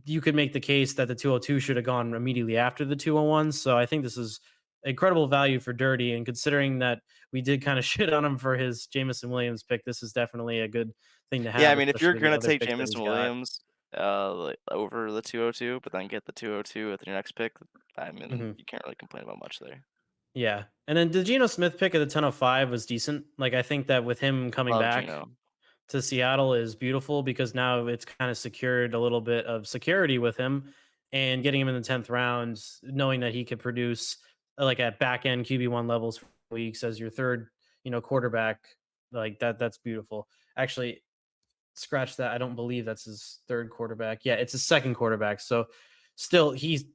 you could make the case that the 202 should have gone immediately after the 201. So I think this is incredible value for Dirty. And considering that we did kind of shit on him for his Jamison Williams pick, this is definitely a good thing to Yeah, I have, mean, if you're especially with the gonna other take picks that Jameson he's got. Williams, like, over the 202, but then get the 202 with your next pick, I mean, Mhm. you can't really complain about much there. Yeah. And then the Geno Smith pick at the 10:05 was decent. Like I think that with him coming Love back Gino. to Seattle is beautiful because now it's kind of secured a little bit of security with him and getting him in the 10th round, knowing that he could produce like at back end QB1 levels for weeks as your third, quarterback. Like that's beautiful. Actually, scratch that. I don't believe that's his third quarterback. Yeah, it's his second quarterback. So still he's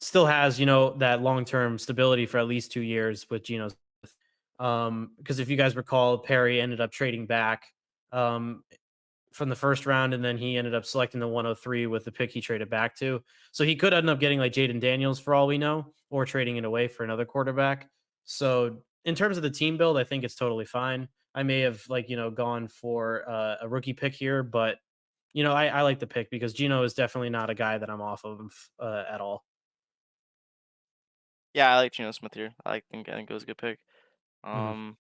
still has, that long-term stability for at least 2 years with Geno Smith. Because if you guys recall, Perry ended up trading back um from the first round, and then he ended up selecting the 103 with the pick he traded back to. So he could end up getting like Jaden Daniels for all we know, or trading it away for another quarterback. So in terms of the team build, I think it's totally fine. I may have like gone for a rookie pick here, but I like the pick because Gino is definitely not a guy that I'm off of at all. Yeah, I like Geno Smith here. I think it was a good pick. Mhm, Um,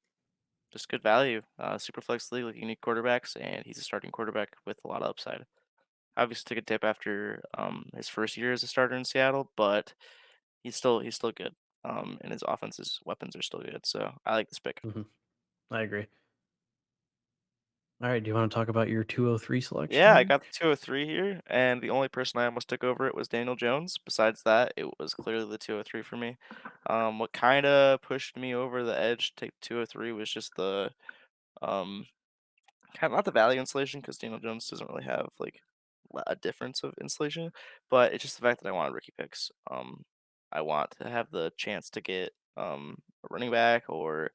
just good value. Super flex league, like unique quarterbacks, and he's a starting quarterback with a lot of upside. Obviously took a dip after his first year as a starter in Seattle, but he's still good. And his offense's weapons are still good. So I like this pick. mhm. I agree. All right, do you want to talk about your 203 Yeah, I selection? got the 203 here, and the only person I almost took over it was Daniel Jones. Besides that, it was clearly the 203 for me. What kind of pushed me over the edge to take 203 was just the um, kind of not the value insulation because Daniel Jones doesn't really have like a difference of insulation, but it's just the fact that I wanted rookie picks. I want to have the chance to get a running back or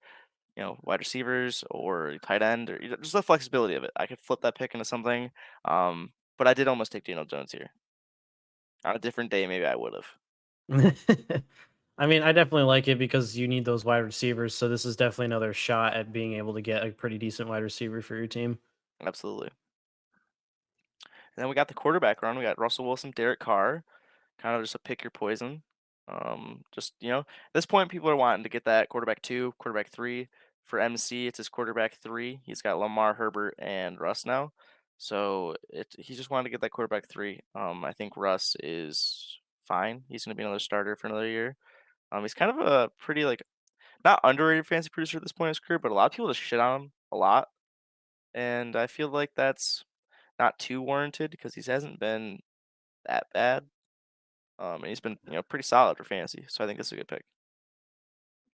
wide receivers or tight end or just the flexibility of it. I could flip that pick into something. But I did almost take Daniel Jones here. On a different day, maybe I would have. I mean, I definitely like it because you need those wide receivers. So this is definitely another shot at being able to get a pretty decent wide receiver for your team. Absolutely. And then we got the quarterback run. We got Russell Wilson, Derek Carr. Kind of just a pick your poison. Just at this point, people are wanting to get that quarterback two, quarterback three. For MC, it's his quarterback three. He's got Lamar, Herbert, and Russ now. So he just wanted to get that quarterback three. I think Russ is fine. He's going to be another starter for another year. He's kind of a pretty like not underrated fantasy producer at this point in his career, but a lot of people just shit on him a lot, and I feel like that's not too warranted because he hasn't been that bad. And he's been, pretty solid for fantasy, so I think this is a good pick.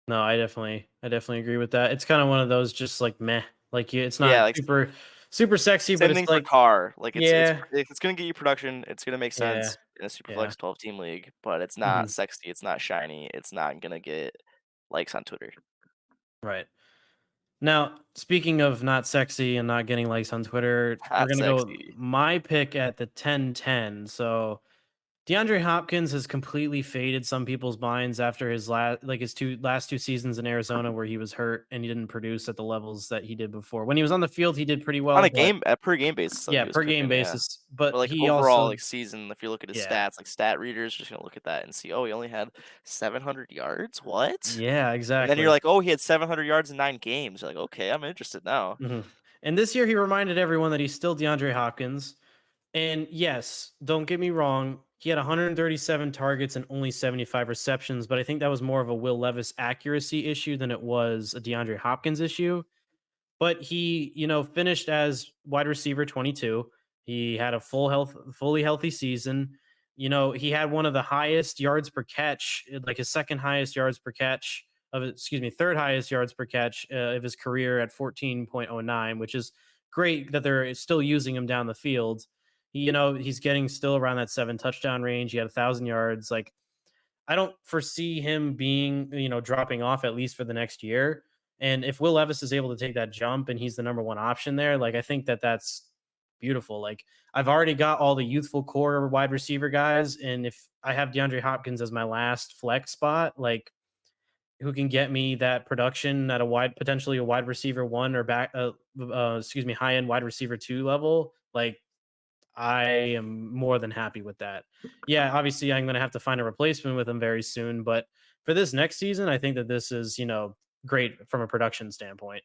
No, I definitely agree with that. It's kind of one of those just like meh, like it's not Yeah, like super sexy, but same it's thing for like Carr. Like yeah, it's gonna get you production. It's gonna make yeah, sense in a super yeah. flex 12 team league, but it's not Mhm, sexy. It's not shiny. It's not gonna get likes on Twitter. right. Now, speaking of not sexy and not getting likes on Twitter, we're Not gonna go sexy. my pick at the 10-10. So DeAndre Hopkins has completely faded some people's minds after his last two seasons in Arizona where he was hurt and he didn't produce at the levels that he did before. When he was on the field, he did pretty On well, a but per game basis, though, yeah, he was per game cooking. Yeah. basis. But, But like, he overall, also like, season, if you look at his yeah. stats, like, stat readers are just gonna look at that and see, "Oh, he only had 700 yards? What?" Yeah, And then you're exactly. like, "Oh, he had 700 yards in 9 games." You're like, "Okay, I'm interested now." Mhm. And this year he reminded everyone that he's still DeAndre Hopkins. And yes, don't get me wrong, he had 137 targets and only 75 receptions, but I think that was more of a Will Levis accuracy issue than it was a DeAndre Hopkins issue. But he, finished as wide receiver 22. He had a fully healthy season. He had one of the highest yards per catch, like his second highest yards per catch excuse me, third highest yards per catch of his career at 14.09, which is great that they're still using him down the field. He's getting still around that 7 touchdown range. He had 1,000 yards. Like, I don't foresee him being, dropping off at least for the next year. And if Will Levis is able to take that jump and he's the number one option there, like I think that that's beautiful. Like I've already got all the youthful core wide receiver guys, and if I have DeAndre Hopkins as my last flex spot, like who can get me that production at a potentially a wide receiver one or excuse me, high end wide receiver two level, like I am more than happy with that. Yeah, obviously, I'm gonna have to find a replacement with him very soon, but for this next season, I think that this is, great from a production standpoint.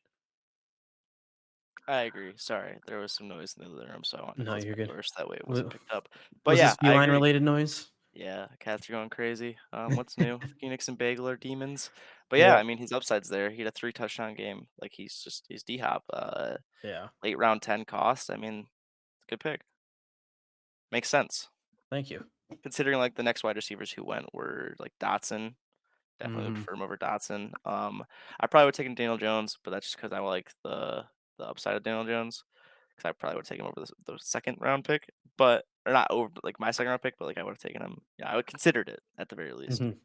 I agree. Sorry, there was some noise in the other room, so I wanted to No, close you're my good. door so that way it W wasn't picked up. But was yeah, this I feline agree. related noise? Yeah, cats are going crazy. What's new? Phoenix and Bagel are demons. But yeah, Yep. I mean, his upside's there. He had a 3 touchdown game. Like, he's D-Hop. Yeah. Late round 10 cost. I mean, good pick. Makes sense. Thank you. Considering, like, the next wide receivers who went were, like, Dotson. Definitely would Mhm. prefer him over Dotson. I probably would take Daniel Jones, but that's just because I like the the upside of Daniel Jones because I probably would take him over the second round pick, but or not over like my second round pick, but like I would have taken him. Yeah, I would considered it at the very least. Mhm.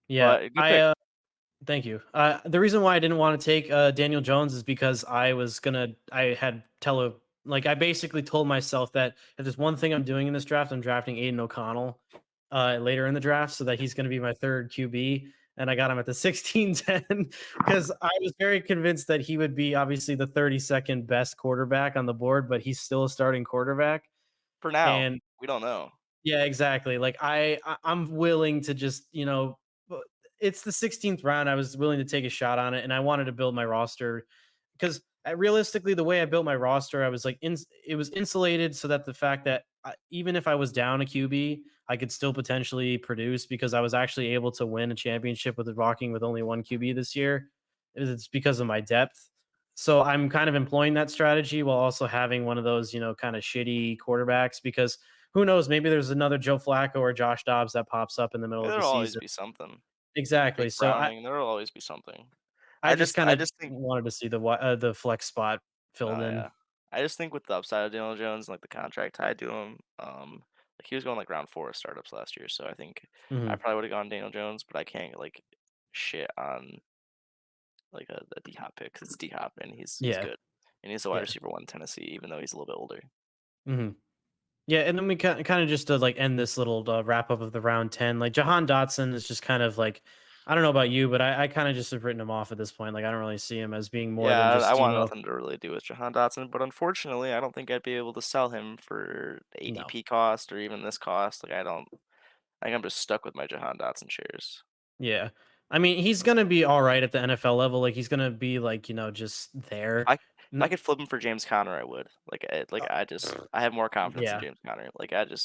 Yeah, But a good pick. thank you. The reason why I didn't want to take Daniel Jones is because I had like I basically told myself that if there's one thing I'm doing in this draft, I'm drafting Aiden O'Connell later in the draft so that he's going to be my third QB. And I got him at the 16-10 because I was very convinced that he would be obviously the 32nd best quarterback on the board, but he's still a starting quarterback. For now, And we don't know. yeah, exactly. Like I'm willing to just, it's the 16th round. I was willing to take a shot on it and I wanted to build my roster because realistically the way I built my roster, I was like it was insulated so that the fact that even if I was down a QB, I could still potentially produce because I was actually able to win a championship with rocking with only one QB this year. It's because of my depth. So I'm kind of employing that strategy while also having one of those, kind of shitty quarterbacks because who knows? Maybe there's another Joe Flacco or Josh Dobbs that pops up in the middle of the There'll always season. be something. Exactly. Jake So Browning, there'll always be something. I just kind I of just think wanted to see the flex spot filled oh, in. yeah. I just think with the upside of Daniel Jones and, like, the contract tied to him, like, he was going, like, round 4 of startups last year, so I think I Mhm. probably would've gone Daniel Jones, but I can't, like, shit on, like, a D-Hop pick 'cause it's D-Hop, and he's Yeah. good. And he's a wide Yeah. receiver 1 in Tennessee, even though he's a little bit older. Mhm. Yeah, and then we kind of just to like end this little wrap up of the round 10. Like Jahan Dotson is just kind of like I don't know about you, but I kind of just have written him off at this point. Like I don't really see him as being more than Yeah, I just, want nothing to really do with Jahan Dotson, but unfortunately, I don't think I'd be able to sell him for the no. ADP cost or even this cost, like, I think I'm just stuck with my Jahan Dotson shares. Yeah. I mean, he's gonna be all right at the NFL level. Like he's gonna be like, just there. If I could flip him for James Conner, I would. Uh, I have more confidence in yeah. James Conner.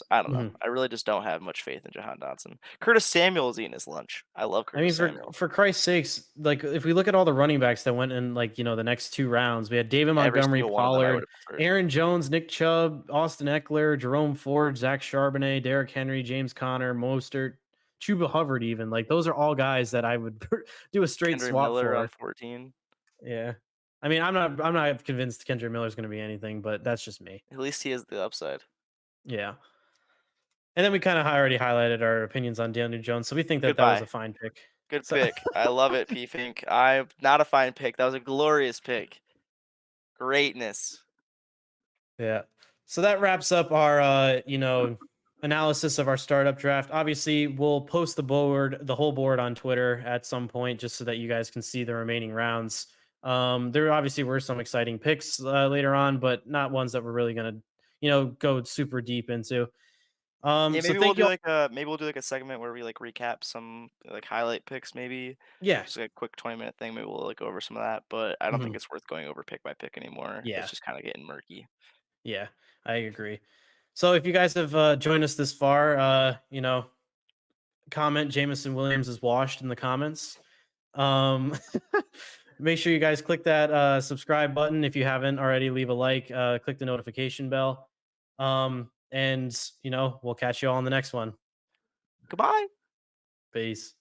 I don't know. Mhm. I really just don't have much faith in Jahan Dotson. Curtis Samuel is eating his lunch. I love I mean, Curtis for Samuel. Christ's sakes, like if we look at all the running backs that went in, like the next two rounds, we had David Every Montgomery, single one of them I would Pollard, have preferred. Aaron Jones, Nick Chubb, Austin Eckler, Jerome Ford, Zach Charbonnet, Derrick Henry, James Conner, Mostert, Chuba Hubbard. Even like those are all guys that I would do a straight Kendry swap Miller on for. 14. Yeah. I mean, I'm not convinced Kendrick Miller is going to be anything, but that's just me. At least he has the upside. Yeah. And then we kind of already highlighted our opinions on Daniel Jones, so we think that that was a Goodbye. fine pick. Good So pick. I love it, P Fink. I'm not a fine pick. That was a glorious pick. Greatness. yeah. So that wraps up our analysis of our startup draft. Obviously, we'll post the whole board on Twitter at some point just so that you guys can see the remaining rounds. There obviously were some exciting picks later on, but not ones that we're really going to, go super deep into. Yeah, So thank you all. maybe we'll do like a segment where we like recap some like highlight picks maybe. Yeah. Just like a quick 20-minute thing. Maybe we'll like go over some of that, but I don't think Mhm. it's worth going over pick by pick anymore. It's Yeah. just kind of getting murky. Yeah. I agree. So if you guys have joined us this far, comment Jameson Williams is washed in the comments. Um, make sure you guys click that subscribe button if you haven't already. Leave a like, click the notification bell. And we'll catch you all on the next one. Goodbye. Peace.